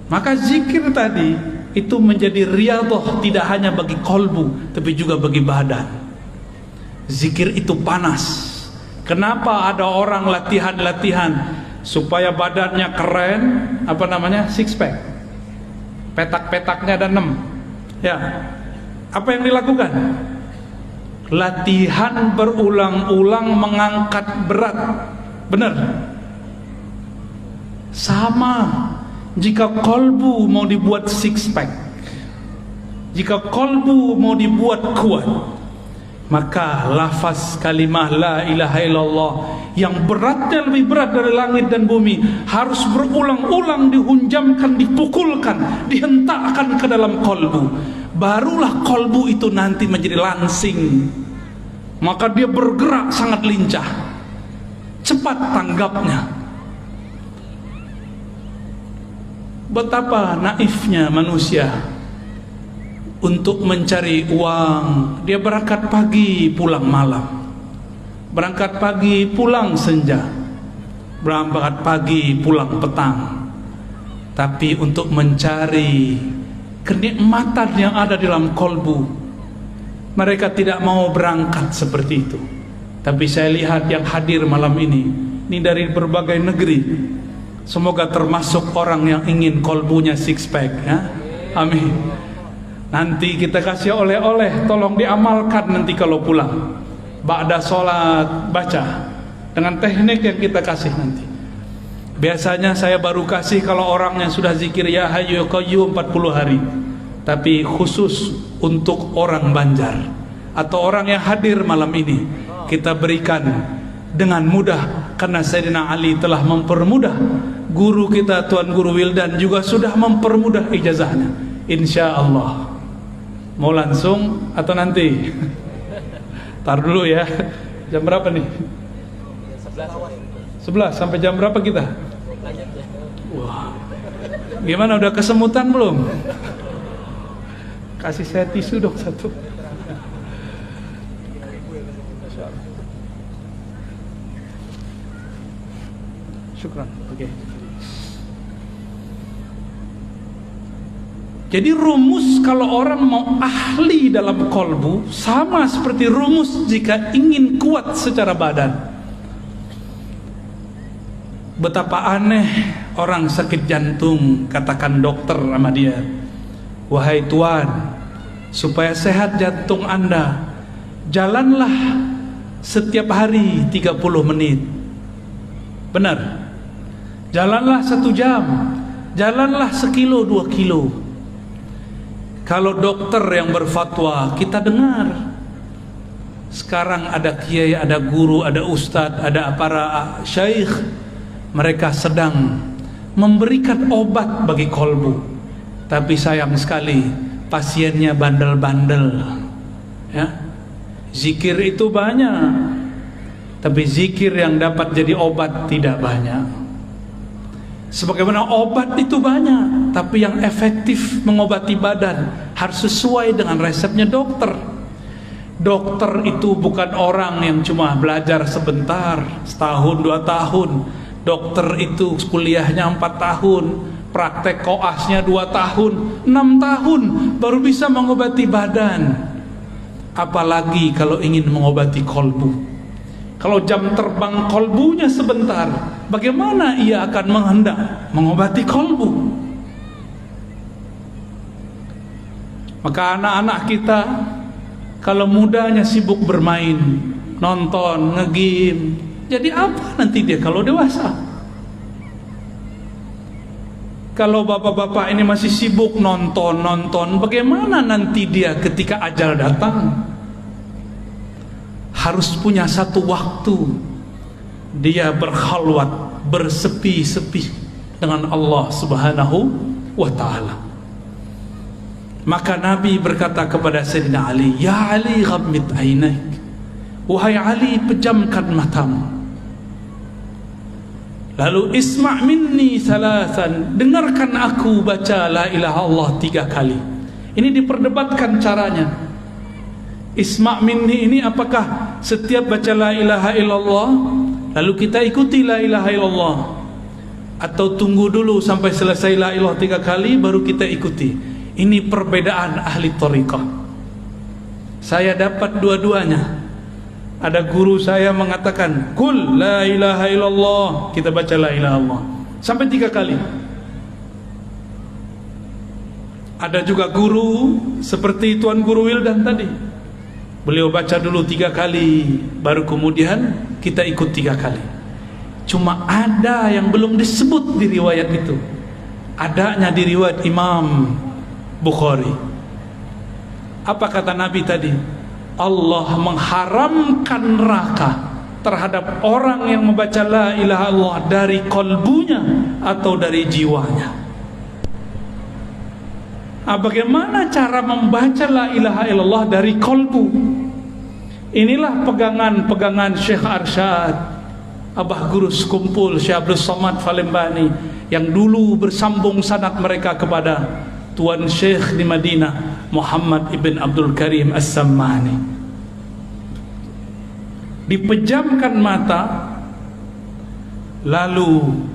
Maka zikir tadi itu menjadi riyadhah, tidak hanya bagi kolbu tapi juga bagi badan. Zikir itu panas. Kenapa ada orang latihan supaya badannya keren, apa namanya, six pack, petak-petaknya ada 6, ya. Apa yang dilakukan? Latihan berulang-ulang mengangkat berat. Benar? Sama. Jika kolbu mau dibuat six pack, jika kolbu mau dibuat kuat, maka lafaz kalimah la ilaha illallah yang beratnya lebih berat dari langit dan bumi harus berulang-ulang dihunjamkan, dipukulkan, dihentakkan ke dalam kolbu. Barulah kolbu itu nanti menjadi lansing. Maka dia bergerak sangat lincah, cepat tanggapnya. Betapa naifnya manusia untuk mencari uang. Dia berangkat pagi, pulang malam. Berangkat pagi, pulang senja. Berangkat pagi, pulang petang. tapi untuk mencari kenikmatan yang ada di dalam kolbu. Mereka tidak mau berangkat seperti itu. Tapi saya lihat yang hadir malam ini dari berbagai negeri. Semoga termasuk orang yang ingin kolbunya six pack, ya. Amin. Nanti kita kasih oleh-oleh, tolong diamalkan nanti kalau pulang. Ba'da sholat baca dengan teknik yang kita kasih nanti. Biasanya saya baru kasih kalau orang yang sudah zikir ya hayyu ya qayyum 40 hari. Tapi khusus untuk orang Banjar atau orang yang hadir malam ini, kita berikan dengan mudah, karena Sayyidina Ali telah mempermudah. Guru kita Tuan Guru Wildan juga sudah mempermudah ijazahnya. Insya Allah. Mau langsung atau nanti? Tar dulu ya. Jam berapa nih? 11 sampai jam berapa kita? Wah. Gimana, udah kesemutan belum? Kasih saya tisu dong satu. Syukran. Oke. Jadi rumus kalau orang mau ahli dalam kolbu sama seperti rumus jika ingin kuat secara badan. Betapa aneh orang sakit jantung, katakan dokter sama dia, wahai tuan, supaya sehat jantung Anda, jalanlah setiap hari 30 menit. Benar? Jalanlah 1 jam, jalanlah 1 kilo 2 kilo. Kalau dokter yang berfatwa kita dengar. Sekarang ada kiai, ada guru, ada ustadz, ada para syaikh, mereka sedang memberikan obat bagi kolbu. Tapi sayang sekali pasiennya bandel-bandel, ya. Zikir itu banyak, tapi zikir yang dapat jadi obat tidak banyak. Sebagaimana obat itu banyak, tapi yang efektif mengobati badan harus sesuai dengan resepnya dokter. Dokter itu bukan orang yang cuma belajar sebentar, setahun 2 tahun. Dokter itu kuliahnya 4 tahun, praktek koasnya 2 tahun, 6 tahun baru bisa mengobati badan. Apalagi kalau ingin mengobati kolbu. Kalau jam terbang kolbunya sebentar, bagaimana ia akan menghendak mengobati kolbu? Maka anak-anak kita kalau mudanya sibuk bermain, nonton, nge-game, jadi apa nanti dia kalau dewasa? Kalau bapak-bapak ini masih sibuk nonton, bagaimana nanti dia ketika ajal datang? Harus punya satu waktu dia berkhalwat, bersepi-sepi dengan Allah Subhanahu wa ta'ala. Maka Nabi berkata kepada Sayyidina Ali, ya Ali ghammid ainaik, wahai Ali pejamkan matamu. Lalu isma' minni salasan, dengarkan aku baca la ilaha Allah 3 kali. Ini diperdebatkan caranya. Isma' minni ini apakah setiap baca la ilaha illallah lalu kita ikuti la ilaha illallah, atau tunggu dulu sampai selesai la ilaha 3 kali baru kita ikuti? Ini perbedaan ahli thariqah. Saya dapat dua-duanya. Ada guru saya mengatakan kul la ilaha illallah, kita baca la ilaha illallah sampai 3 kali. Ada juga guru seperti Tuan Guru Wildan tadi, beliau baca dulu 3 kali, baru kemudian kita ikut 3 kali. Cuma ada yang belum disebut di riwayat itu. Adanya di riwayat Imam Bukhari. Apa kata Nabi tadi? Allah mengharamkan neraka terhadap orang yang membaca la ilaha illallah dari kolbunya atau dari jiwanya. Bagaimana cara membaca la ilaha illallah dari kolbu? Inilah pegangan Syekh Arsyad, Abah Guru Sekumpul Syekh Abdul Somad Falembani, yang dulu bersambung sanad mereka kepada Tuan Syekh di Madinah, Muhammad ibn Abdul Karim As-Sammani. Dipejamkan mata, lalu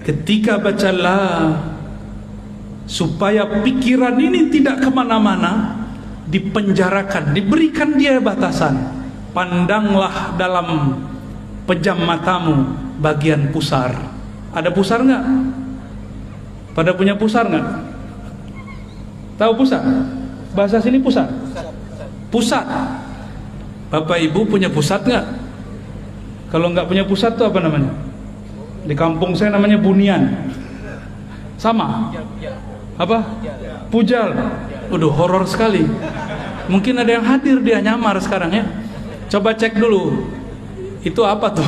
ketika baca la supaya pikiran ini tidak kemana-mana, dipenjarakan, diberikan dia batasan. Pandanglah dalam pejam matamu bagian pusar. Ada pusar nggak? Pada punya pusar nggak? Tahu pusar? Bahasa sini pusar. Pusat. Bapak Ibu punya pusat nggak? Kalau nggak punya pusat tuh apa namanya? Di kampung saya namanya bunian. Sama? Apa? Pujal. Udah horor sekali. Mungkin ada yang hadir, dia nyamar sekarang ya. Coba cek dulu. Itu apa tuh?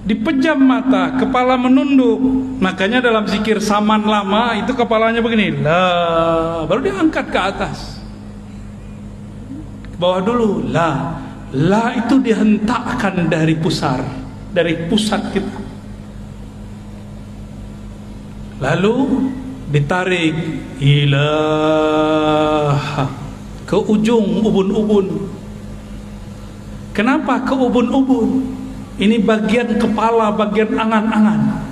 Dipejam mata, kepala menunduk. Makanya dalam zikir saman lama itu kepalanya begini, la, baru diangkat ke atas. Ke bawah dulu, la. La itu dihentakkan dari pusar, dari pusat kita. Lalu ditarik ilaha ke ujung ubun-ubun. Kenapa ke ubun-ubun? Ini bagian kepala, bagian angan-angan.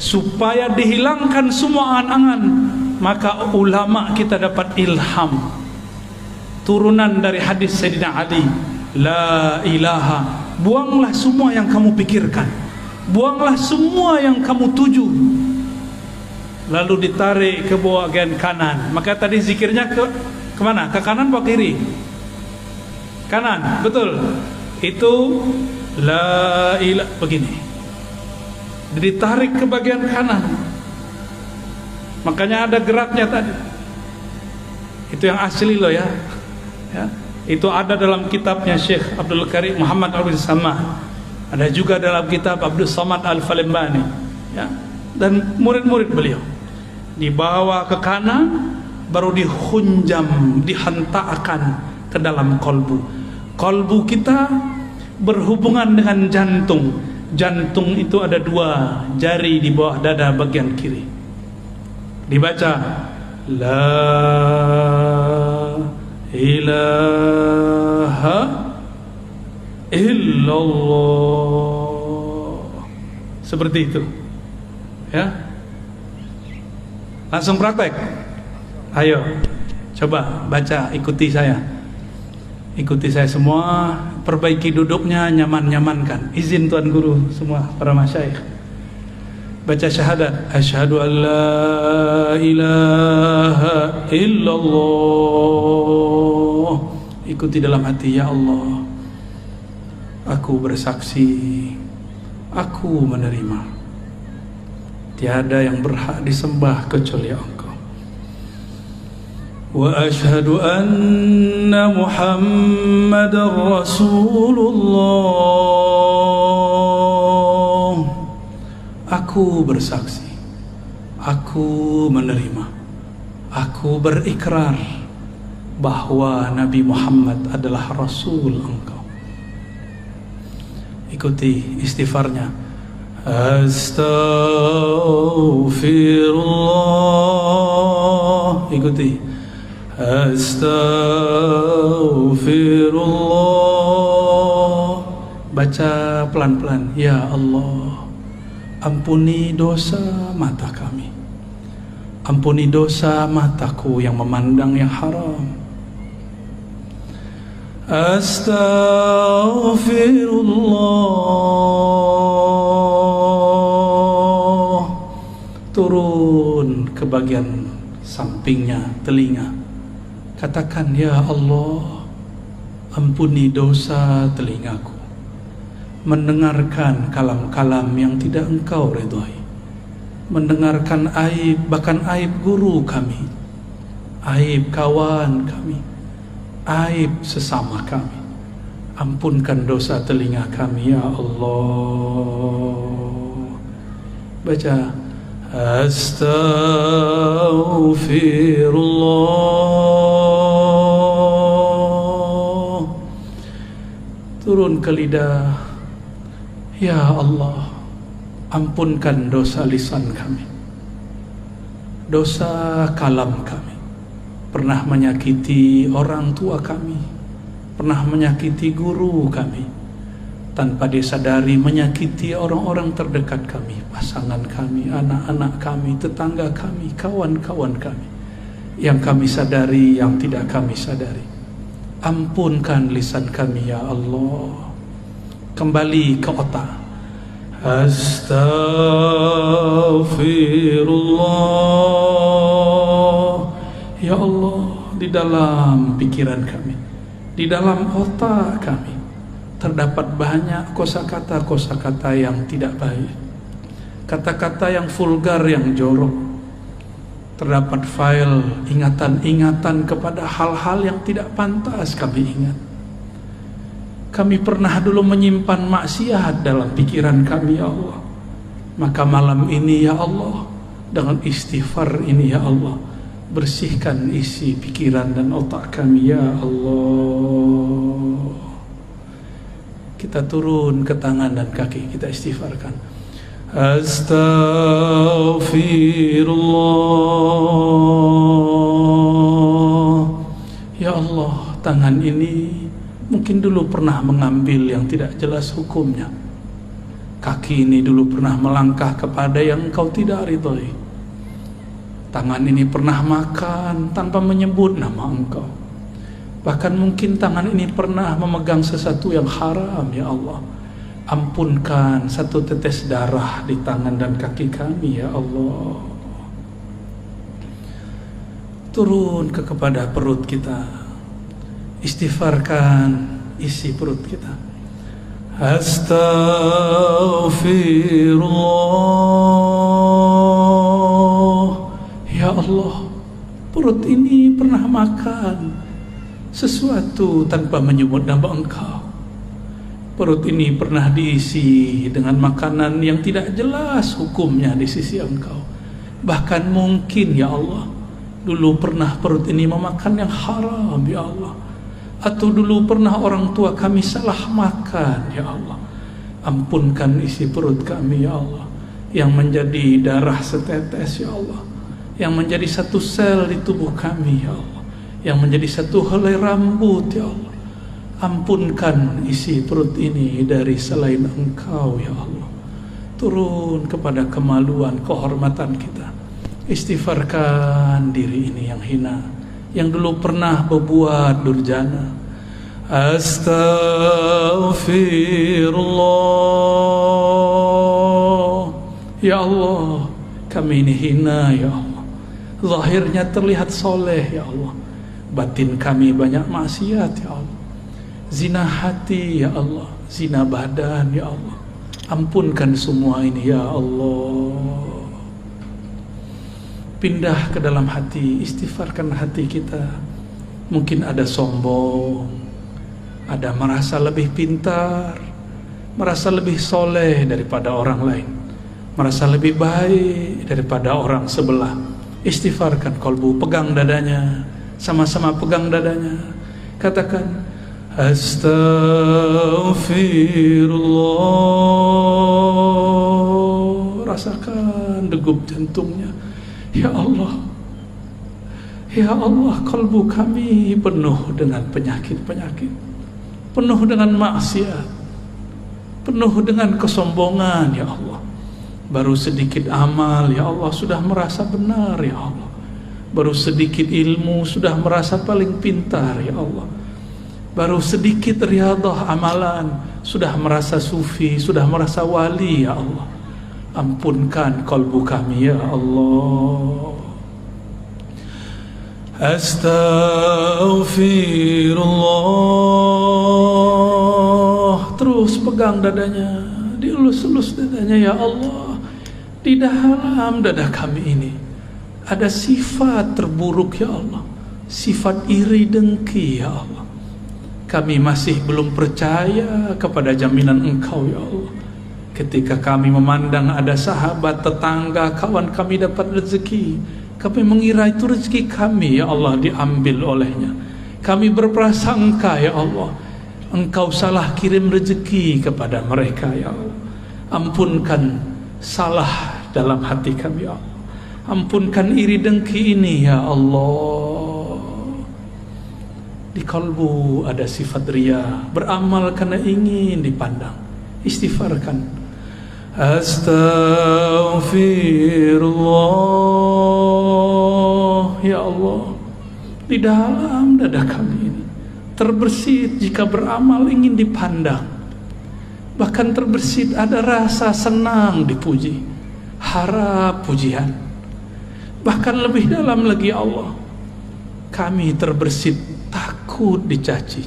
Supaya dihilangkan semua angan-angan, maka ulama kita dapat ilham. Turunan dari hadis Sayyidina Ali, la ilaha. Buanglah semua yang kamu pikirkan, buanglah semua yang kamu tuju. Lalu ditarik ke bagian kanan. Maka tadi zikirnya ke mana? Ke kanan atau kiri? Kanan, betul. Itu la ilaha begini. Ditarik ke bagian kanan. Makanya ada geraknya tadi. Itu yang asli loh ya. Itu ada dalam kitabnya Syekh Abdul Karim Muhammad Abdul Samad. Ada juga dalam kitab Abdul Samad Al-Falembani ya. Dan murid-murid beliau. Dibawa ke kanan, baru dihunjam, dihentakkan ke dalam kolbu. Kolbu kita berhubungan dengan jantung. Jantung itu ada 2 jari di bawah dada bagian kiri. Dibaca la ilaha illallah. Seperti itu. Ya. Langsung praktek. Ayo, coba baca, ikuti saya. Ikuti saya semua, perbaiki duduknya, nyaman-nyamankan. Izin Tuan Guru semua para masyayikh. Baca syahadat, asyhadu an la ilaha illallah. Ikuti dalam hati, ya Allah, aku bersaksi, aku menerima. Tiada yang berhak disembah kecuali Engkau. Wa asyhadu anna Muhammadar Rasulullah. Aku bersaksi, aku menerima, aku berikrar bahwa Nabi Muhammad adalah Rasul Engkau. Ikuti istighfarnya. Astaghfirullah. Ikuti. Astaghfirullah. Baca pelan-pelan. Ya Allah, ampuni dosa mata kami, ampuni dosa mataku yang memandang yang haram. Astaghfirullah. Turun ke bagian sampingnya, telinga. Katakan, ya Allah, ampuni dosa telingaku, mendengarkan kalam-kalam yang tidak Engkau ridhai, mendengarkan aib, bahkan aib guru kami, aib kawan kami, aib sesama kami. Ampunkan dosa telinga kami, ya Allah. Baca Astaghfirullah. Turun ke lidah. Ya Allah, ampunkan dosa lisan kami, dosa kalam kami. Pernah menyakiti orang tua kami, pernah menyakiti guru kami, tanpa disadari menyakiti orang-orang terdekat kami, pasangan kami, anak-anak kami, tetangga kami, kawan-kawan kami, yang kami sadari, yang tidak kami sadari. Ampunkan lisan kami ya Allah. Kembali ke otak. Astaghfirullah. Ya Allah, di dalam pikiran kami, di dalam otak kami terdapat banyak kosakata-kosakata yang tidak baik, kata-kata yang vulgar, yang jorok. Terdapat file ingatan-ingatan kepada hal-hal yang tidak pantas kami ingat. Kami pernah dulu menyimpan maksiat dalam pikiran kami ya Allah. Maka malam ini ya Allah, dengan istighfar ini ya Allah, bersihkan isi pikiran dan otak kami ya Allah. Kita turun ke tangan dan kaki, kita istighfarkan. Astaghfirullah. Ya Allah, tangan ini mungkin dulu pernah mengambil yang tidak jelas hukumnya. Kaki ini dulu pernah melangkah kepada yang Engkau tidak ridhoi. Tangan ini pernah makan tanpa menyebut nama Engkau. Bahkan mungkin tangan ini pernah memegang sesuatu yang haram ya Allah. Ampunkan satu tetes darah di tangan dan kaki kami ya Allah. Turun kepada perut kita, istighfarkan isi perut kita. Astaghfirullah. Ya Allah, perut ini pernah makan sesuatu tanpa menyebut nama Engkau. Perut ini pernah diisi dengan makanan yang tidak jelas hukumnya di sisi Engkau. Bahkan mungkin ya Allah, dulu pernah perut ini memakan yang haram ya Allah. Atau dulu pernah orang tua kami salah makan ya Allah. Ampunkan isi perut kami ya Allah, yang menjadi darah setetes ya Allah, yang menjadi satu sel di tubuh kami ya Allah, yang menjadi satu helai rambut ya Allah. Ampunkan isi perut ini dari selain Engkau ya Allah. Turun kepada kemaluan, kehormatan kita. Istighfarkan diri ini yang hina, yang dulu pernah berbuat durjana. Astaghfirullah. Ya Allah, kami ini hina ya Allah. Zahirnya terlihat soleh ya Allah, batin kami banyak maksiat ya Allah. Zina hati ya Allah, zina badan ya Allah. Ampunkan semua ini ya Allah. Pindah ke dalam hati, istighfarkan hati kita. Mungkin ada sombong, ada merasa lebih pintar, merasa lebih soleh daripada orang lain, merasa lebih baik daripada orang sebelah. Istighfarkan kolbu, pegang dadanya, sama-sama pegang dadanya. Katakan Astaghfirullah. Rasakan degup jantungnya. Ya Allah, ya Allah, kalbu kami penuh dengan penyakit-penyakit, penuh dengan maksiat, penuh dengan kesombongan ya Allah. Baru sedikit amal ya Allah sudah merasa benar ya Allah. Baru sedikit ilmu sudah merasa paling pintar ya Allah. Baru sedikit riyadhah amalan sudah merasa sufi, sudah merasa wali ya Allah. Ampunkan kalbu kami ya Allah. Astaghfirullah. Terus pegang dadanya, dielus-elus dadanya ya Allah. Di dalam dada kami ini ada sifat terburuk ya Allah, sifat iri dengki ya Allah. Kami masih belum percaya kepada jaminan Engkau ya Allah. Ketika kami memandang ada sahabat, tetangga, kawan kami dapat rezeki, kami mengira itu rezeki kami ya Allah diambil olehnya. Kami berprasangka ya Allah, Engkau salah kirim rezeki kepada mereka ya Allah. Ampunkan salah dalam hati kami ya Allah. Ampunkan iri dengki ini ya Allah. Di kalbu ada sifat riya, beramal karena ingin dipandang. Istighfarkan. Astaghfirullah. Ya Allah, di dalam dada kami ini terbersit jika beramal ingin dipandang, bahkan terbersit ada rasa senang dipuji, harap pujian. Bahkan lebih dalam lagi ya Allah, kami terbersit takut dicaci,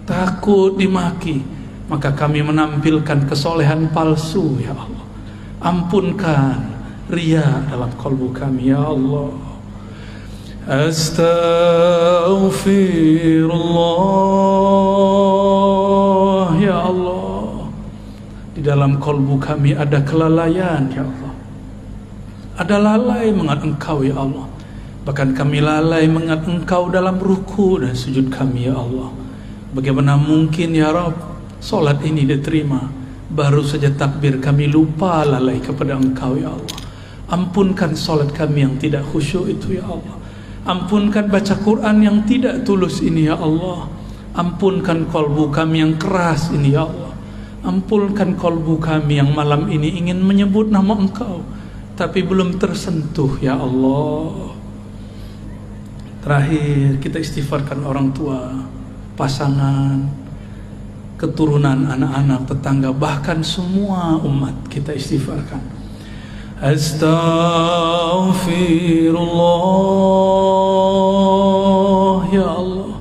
takut dimaki, maka kami menampilkan kesolehan palsu ya Allah. Ampunkan riya dalam kalbu kami ya Allah. Astaghfirullah ya Allah. Di dalam kalbu kami ada kelalaian ya Allah. Ada lalai mengingat Engkau ya Allah. Bahkan kami lalai mengingat Engkau dalam ruku dan sujud kami ya Allah. Bagaimana mungkin ya Rabb solat ini diterima, baru saja takbir kami lupa lalai kepada Engkau ya Allah. Ampunkan solat kami yang tidak khusyuk itu ya Allah. Ampunkan baca Quran yang tidak tulus ini ya Allah. Ampunkan kalbu kami yang keras ini ya Allah. Ampunkan kalbu kami yang malam ini ingin menyebut nama Engkau tapi belum tersentuh ya Allah. Terakhir kita istighfarkan orang tua, pasangan, keturunan, anak-anak, tetangga, bahkan semua umat kita istighfarkan. Astaghfirullah ya Allah.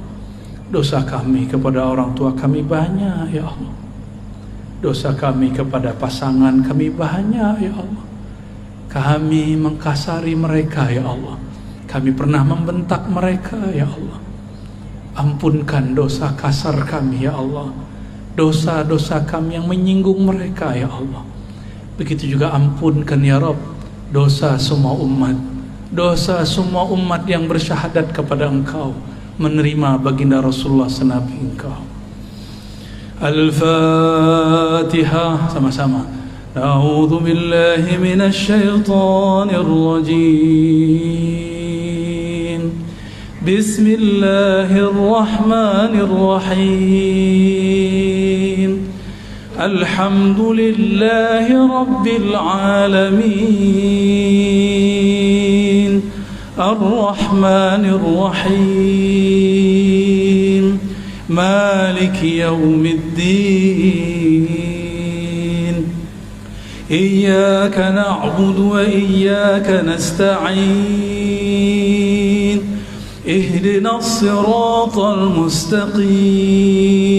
Dosa kami kepada orang tua kami banyak ya Allah. Dosa kami kepada pasangan kami banyak ya Allah. Kami mengkasari mereka ya Allah. Kami pernah membentak mereka ya Allah. Ampunkan dosa kasar kami ya Allah. Dosa-dosa kami yang menyinggung mereka ya Allah. Begitu juga ampunkan ya Rabb dosa semua umat, dosa semua umat yang bersyahadat kepada Engkau, menerima baginda Rasulullah senabi Engkau. Al-Fatihah sama-sama. A'udzu billahi minasy syaithanir rajim. Bismillahirrahmanirrahim. Alhamdulillahi Rabbil Alamin. Ar-Rahmanir Rahim. Maliki Yawmiddin. Iyyaka na'budu wa iyyaka nasta'in. Ihdinas siratal mustaqim.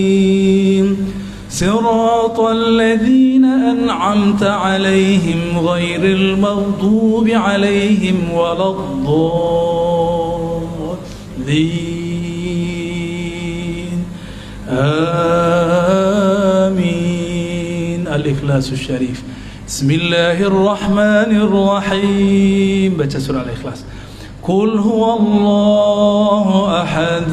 صراط الذين أنعمت عليهم غير المغضوب عليهم ولا الضالين آمين. الإخلاص الشريف. بسم الله الرحمن الرحيم. baca surah Al-Ikhlas. قل هو الله أحد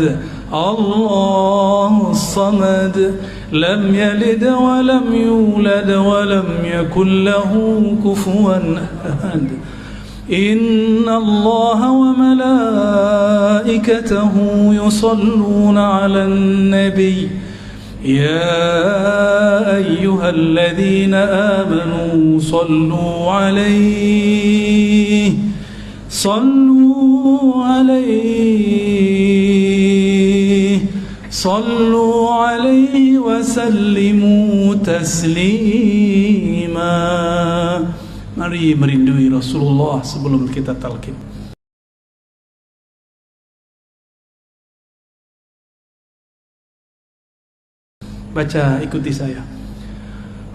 الله الصمد لم يلد ولم يولد ولم يكن له كفوا أحد. إن الله وملائكته يصلون على النبي يا أيها الذين آمنوا صلوا عليه صلوا عليه وسلموا تسليما. Mari merindui Rasulullah sebelum kita talqin. Baca ikuti saya.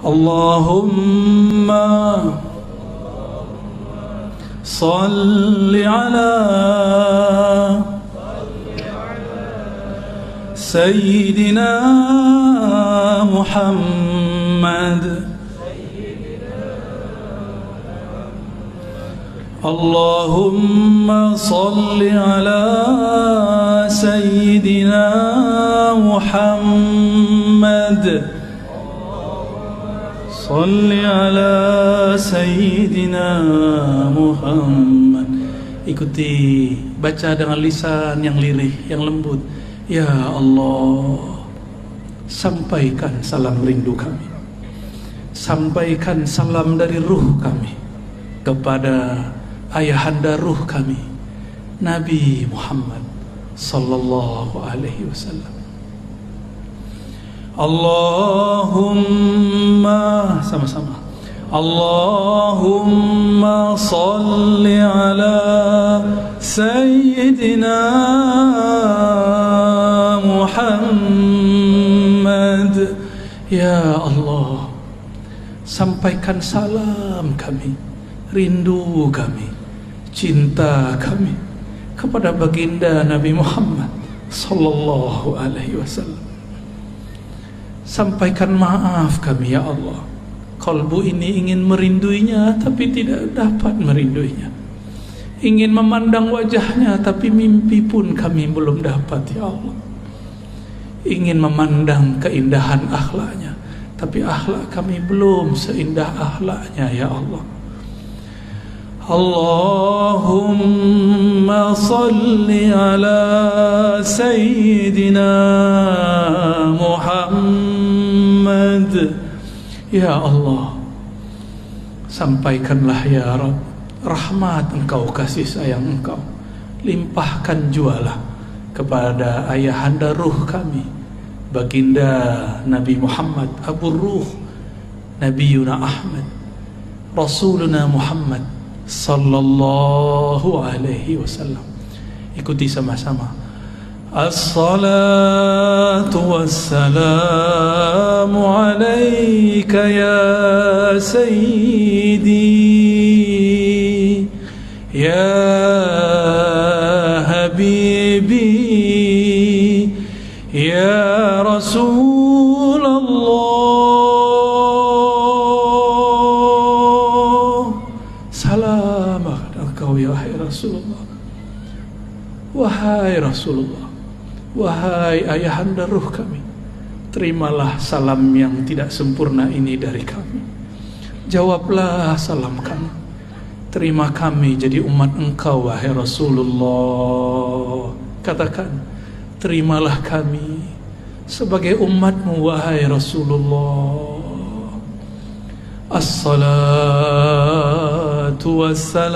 Allahumma salli ala Sayyidina Muhammad. Allahumma salli ala Sayyidina Muhammad. Salli ala Sayyidina Muhammad. Ikuti, baca dengan lisan yang lirih, yang lembut. Ya Allah, sampaikan salam rindu kami. sampaikan salam dari ruh kami kepada ayahanda ruh kami, Nabi Muhammad sallallahu alaihi wasallam. Allahumma, sama-sama, Allahumma salli ala Sayyidina Muhammad. Ya Allah, sampaikan salam kami, rindu kami, cinta kami kepada baginda Nabi Muhammad sallallahu alaihi wasallam. Sampaikan maaf kami ya Allah, kalbu ini ingin merinduinya tapi tidak dapat merinduinya, ingin memandang wajahnya tapi mimpi pun kami belum dapat ya Allah, ingin memandang keindahan akhlaknya tapi akhlak kami belum seindah akhlaknya ya Allah. Allahumma salli ala Sayyidina Muhammad. Ya Allah, sampaikanlah ya Rabb rahmat Engkau, kasih sayang Engkau, limpahkan jualah kepada ayahanda ruh kami, baginda Nabi Muhammad, Abu Ruh, Nabiyuna Ahmad, Rasuluna Muhammad sallallahu alaihi wasallam. Ikuti sama-sama. As-salatu wassalamu alaika ya sayyidi ya habibi ya Rasulullah. Rasulullah, wahai Rasulullah, wahai ayahanda ruh kami, terimalah salam yang tidak sempurna ini dari kami. Jawablah salam kami, terima kami jadi umat Engkau wahai Rasulullah. Katakan, terimalah kami sebagai umatmu wahai Rasulullah. As-salatu wassalam,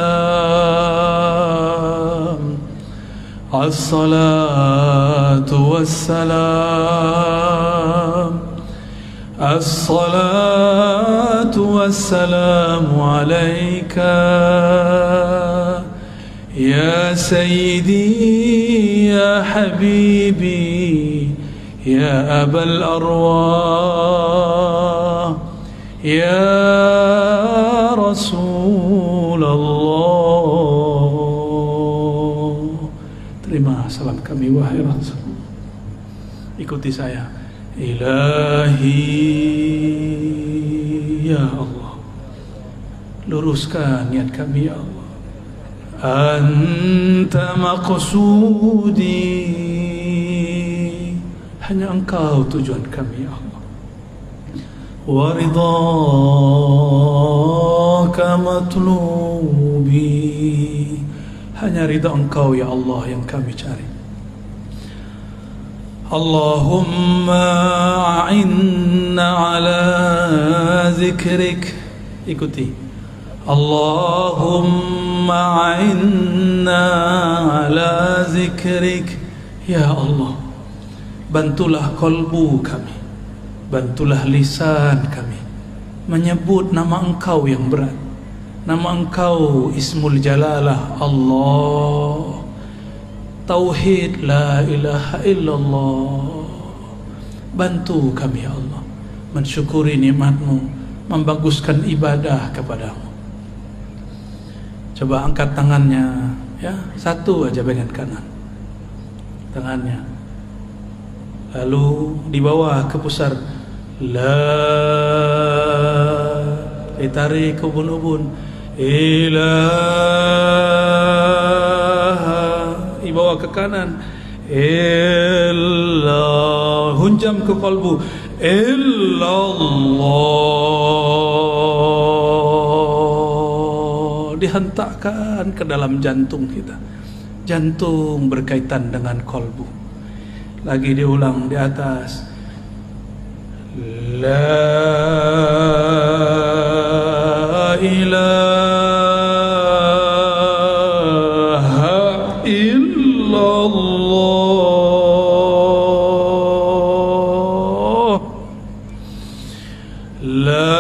as-salatu wassalam, as-salatu wassalamu alaika ya sayyidi ya habibi ya abal arwah ya Rasulullah. Terima salam kami wahai Rasul. Ikuti saya. Ilahi ya Allah, luruskan niat kami ya Allah. Anta maqsudi, hanya Engkau tujuan kami ya Allah. Wa ridhaka matlubi, hanya ridha Engkau ya Allah yang kami cari. Allahumma a'inna ala zikrik. Ikuti. Allahumma a'inna ala zikrik. Ya Allah, bantulah kalbu kami, bantulah lisan kami menyebut nama Engkau yang berat, nama Engkau Ismul Jalalah Allah, Tauhid la ilaha illallah. Bantu kami ya Allah mensyukuri nikmat-Mu, membaguskan ibadah kepadamu. Coba angkat tangannya ya, satu aja bagian kanan tangannya, lalu di bawah ke pusar, la, ditarik ke ubun-ubun, ilaha, dibawa ke kanan, illallah, hunjam ke kalbu, illallah, dihentakkan ke dalam jantung kita. Jantung berkaitan dengan kalbu. Lagi diulang di atas, La ilaha illallah. La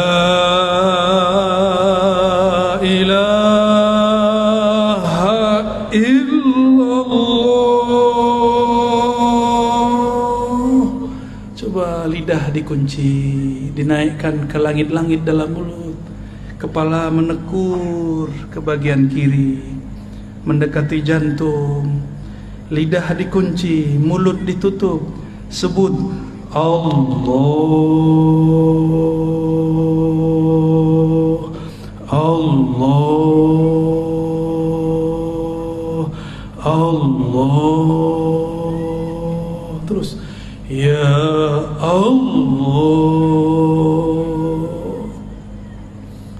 ilaha illallah. Coba lidah dikunci, dinaikkan ke langit-langit dalam mulut. Kepala menekur ke bagian kiri, mendekati jantung. Lidah dikunci, mulut ditutup. Sebut Allah, Allah, Allah. Terus ya Allah.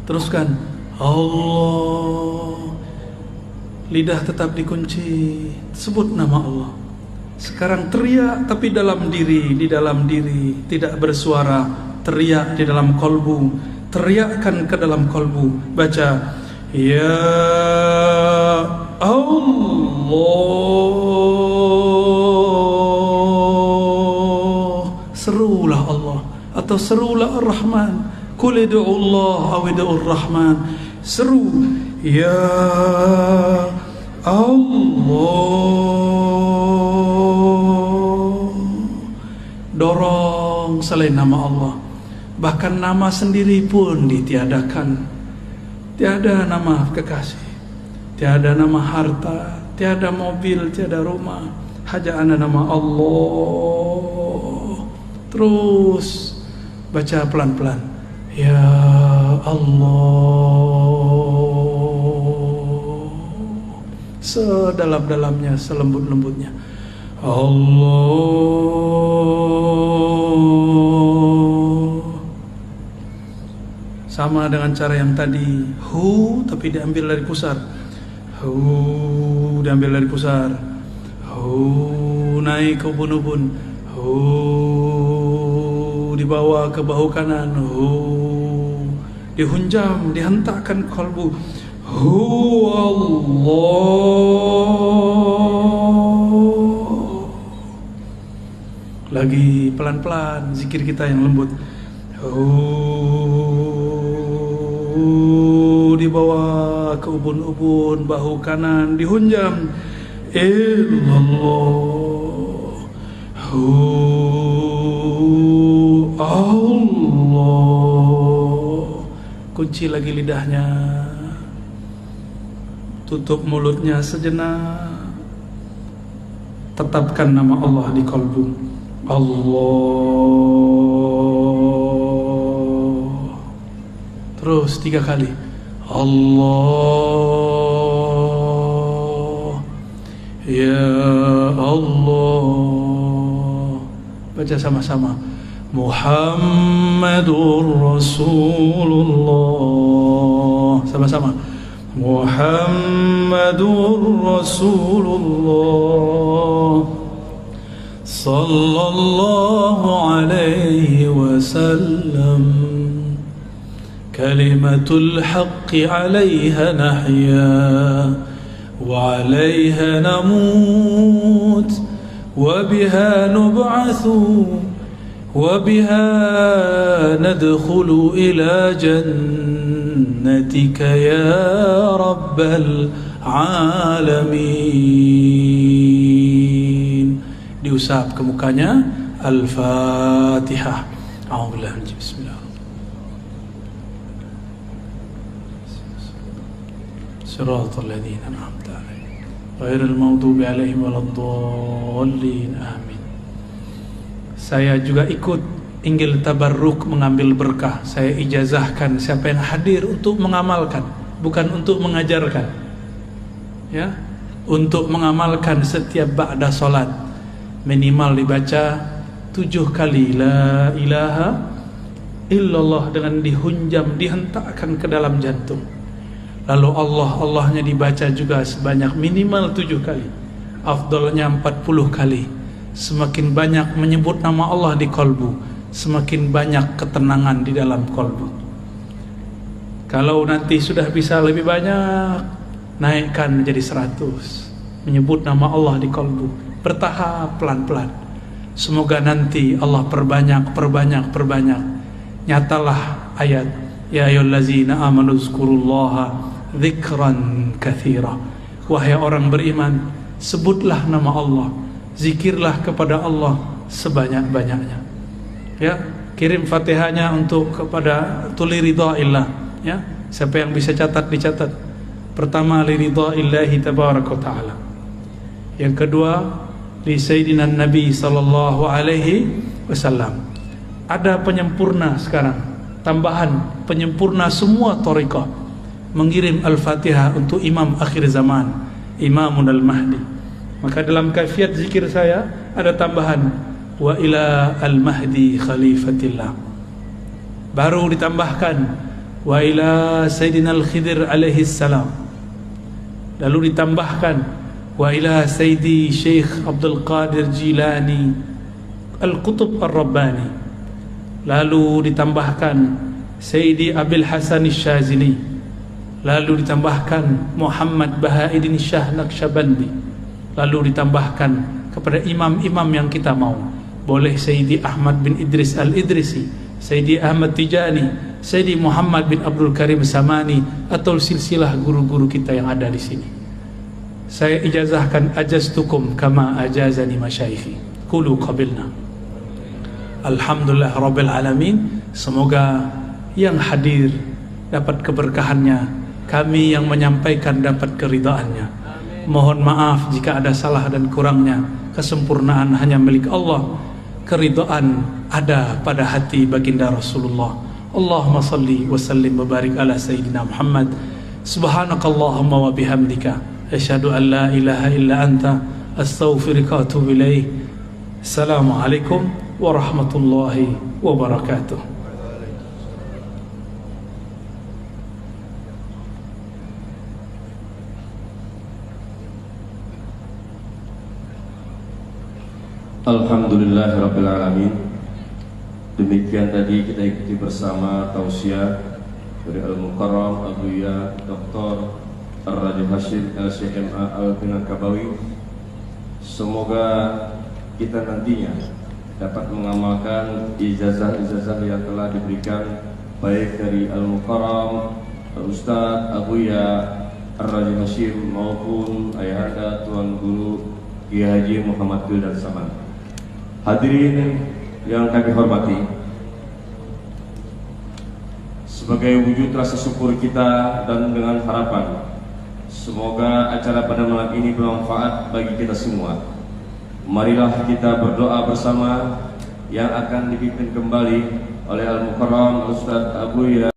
Teruskan Allah. Lidah tetap dikunci. Sebut nama Allah. Sekarang teriak tapi dalam diri, di dalam diri, tidak bersuara. Teriak di dalam kolbu. Teriakkan ke dalam kolbu. Baca ya Allah. Serulah Allah atau serulah Ar-Rahman. Qul ud'u Allah aw ud'u Ar-Rahman. Seru ya Allah. Dorong selain nama Allah. Bahkan nama sendiri pun ditiadakan. Tiada nama kekasih, tiada nama harta, tiada mobil, tiada rumah. Hanya ada nama Allah. Terus baca pelan-pelan. Ya Allah. Sedalam-dalamnya, selembut-lembutnya. Allah. Sama dengan cara yang tadi. Hu tapi diambil dari pusar. Hu diambil dari pusar. Hu naik ke ubun-ubun. Hu dibawa ke bahu kanan. Hu dihunjam, dihentakkan kolbu. Hu Allah. Lagi pelan-pelan zikir kita yang lembut. Dibawa ke ubun-ubun, bahu kanan dihunjam. Illallah. Allah. Kunci lagi lidahnya. Tutup mulutnya sejenak. Tetapkan nama Allah di kolbu. Allah. Terus 3 kali. Allah. Ya Allah. Baca sama-sama. Muhammadur Rasulullah. Sama-sama. Muhammadur Rasulullah sallallahu alaihi wasallam. كلمة الحق عليها نحيا وعليها نموت وبها نبعث وبها ندخل إلى جنتك يا رب العالمين. Diusap ke mukanya. Al-Fatihah. A'udzubillahi minasy Bismillah. Siratal ladzina an'amta 'alaihim ghairil maghdubi 'alaihim waladdallin. Amin. Saya juga ikut inggil tabarruk, mengambil berkah. Saya ijazahkan siapa yang hadir untuk mengamalkan, bukan untuk mengajarkan. Ya, untuk mengamalkan setiap ba'da salat minimal dibaca 7 kali la ilaha illallah dengan dihunjam, dihentakkan ke dalam jantung. Lalu Allahnya dibaca juga sebanyak minimal 7 kali. Afdalnya 40 kali. Semakin banyak menyebut nama Allah di kolbu, semakin banyak ketenangan di dalam kolbu. Kalau nanti sudah bisa lebih banyak, naikkan menjadi 100, menyebut nama Allah di kolbu, bertahap pelan-pelan. Semoga nanti Allah perbanyak. Nyatalah ayat ya ayyuhallazina amanu zkurullaha dzikran katsira. Wahai orang beriman, sebutlah nama Allah, zikirlah kepada Allah sebanyak-banyaknya. Ya, kirim Fatihahnya untuk kepada tuli ridhaillah, ya. Siapa yang bisa catat dicatat. Pertama li ridhaillahi tabaraka taala. Yang kedua li sayyidina Nabi sallallahu alaihi wasallam. Ada penyempurna sekarang, tambahan penyempurna semua thariqah, mengirim Al-Fatihah untuk Imam akhir zaman, Imamun Al-Mahdi. Maka dalam kaifiat zikir saya ada tambahan wa ila Al-Mahdi khalifatillah. Baru ditambahkan wa ila Sayyidina Al-Khidir alaihi salam. Lalu ditambahkan wa ila Sayyidi Syekh Abdul Qadir Jilani Al-Qutub Ar-Rabbani. Lalu ditambahkan Sayyidi Abil Hasan Syazili. Lalu ditambahkan Muhammad Bahaiddin Shah Naqsyabandi. Lalu ditambahkan kepada imam-imam yang kita mau. Boleh Sayyidi Ahmad bin Idris Al-Idrisi, Sayyidi Ahmad Tijani, Sayyidi Muhammad bin Abdul Karim Samani, atau silsilah guru-guru kita yang ada di sini. Saya ijazahkan ajaztukum kama ajazani masyayikhi. Qulu qabilna. Alhamdulillah Rabbil Alamin. Semoga yang hadir dapat keberkahannya, kami yang menyampaikan dapat keridhaannya. Mohon maaf jika ada salah dan kurangnya. Kesempurnaan hanya milik Allah, keridhaan ada pada hati baginda Rasulullah. Allahumma salli wa sallim wa barik ala Sayyidina Muhammad. Subhanakallahumma wa bihamdika asyhadu an la ilaha illa anta astaghfiruka wa atubu ilaik. Assalamualaikum warahmatullahi wabarakatuh. Alhamdulillahirabbil alamin. Demikian tadi kita ikuti bersama tausiah dari Al-Mukarram Abuya Dr. Ar-Raji Hashim LCMA Al-Minangkabawi. Semoga kita nantinya dapat mengamalkan ijazah-ijazah yang telah diberikan baik dari Al-Mukarram Al-Ustaz Abuya Ar-Raji Hashim maupun Ayahanda Tuan Guru Kiai Haji Muhammad Wildan Saman. Hadirin yang kami hormati, sebagai wujud rasa syukur kita dan dengan harapan semoga acara pada malam ini bermanfaat bagi kita semua, marilah kita berdoa bersama yang akan dipimpin kembali oleh Al-Mukarram Ustaz Abuya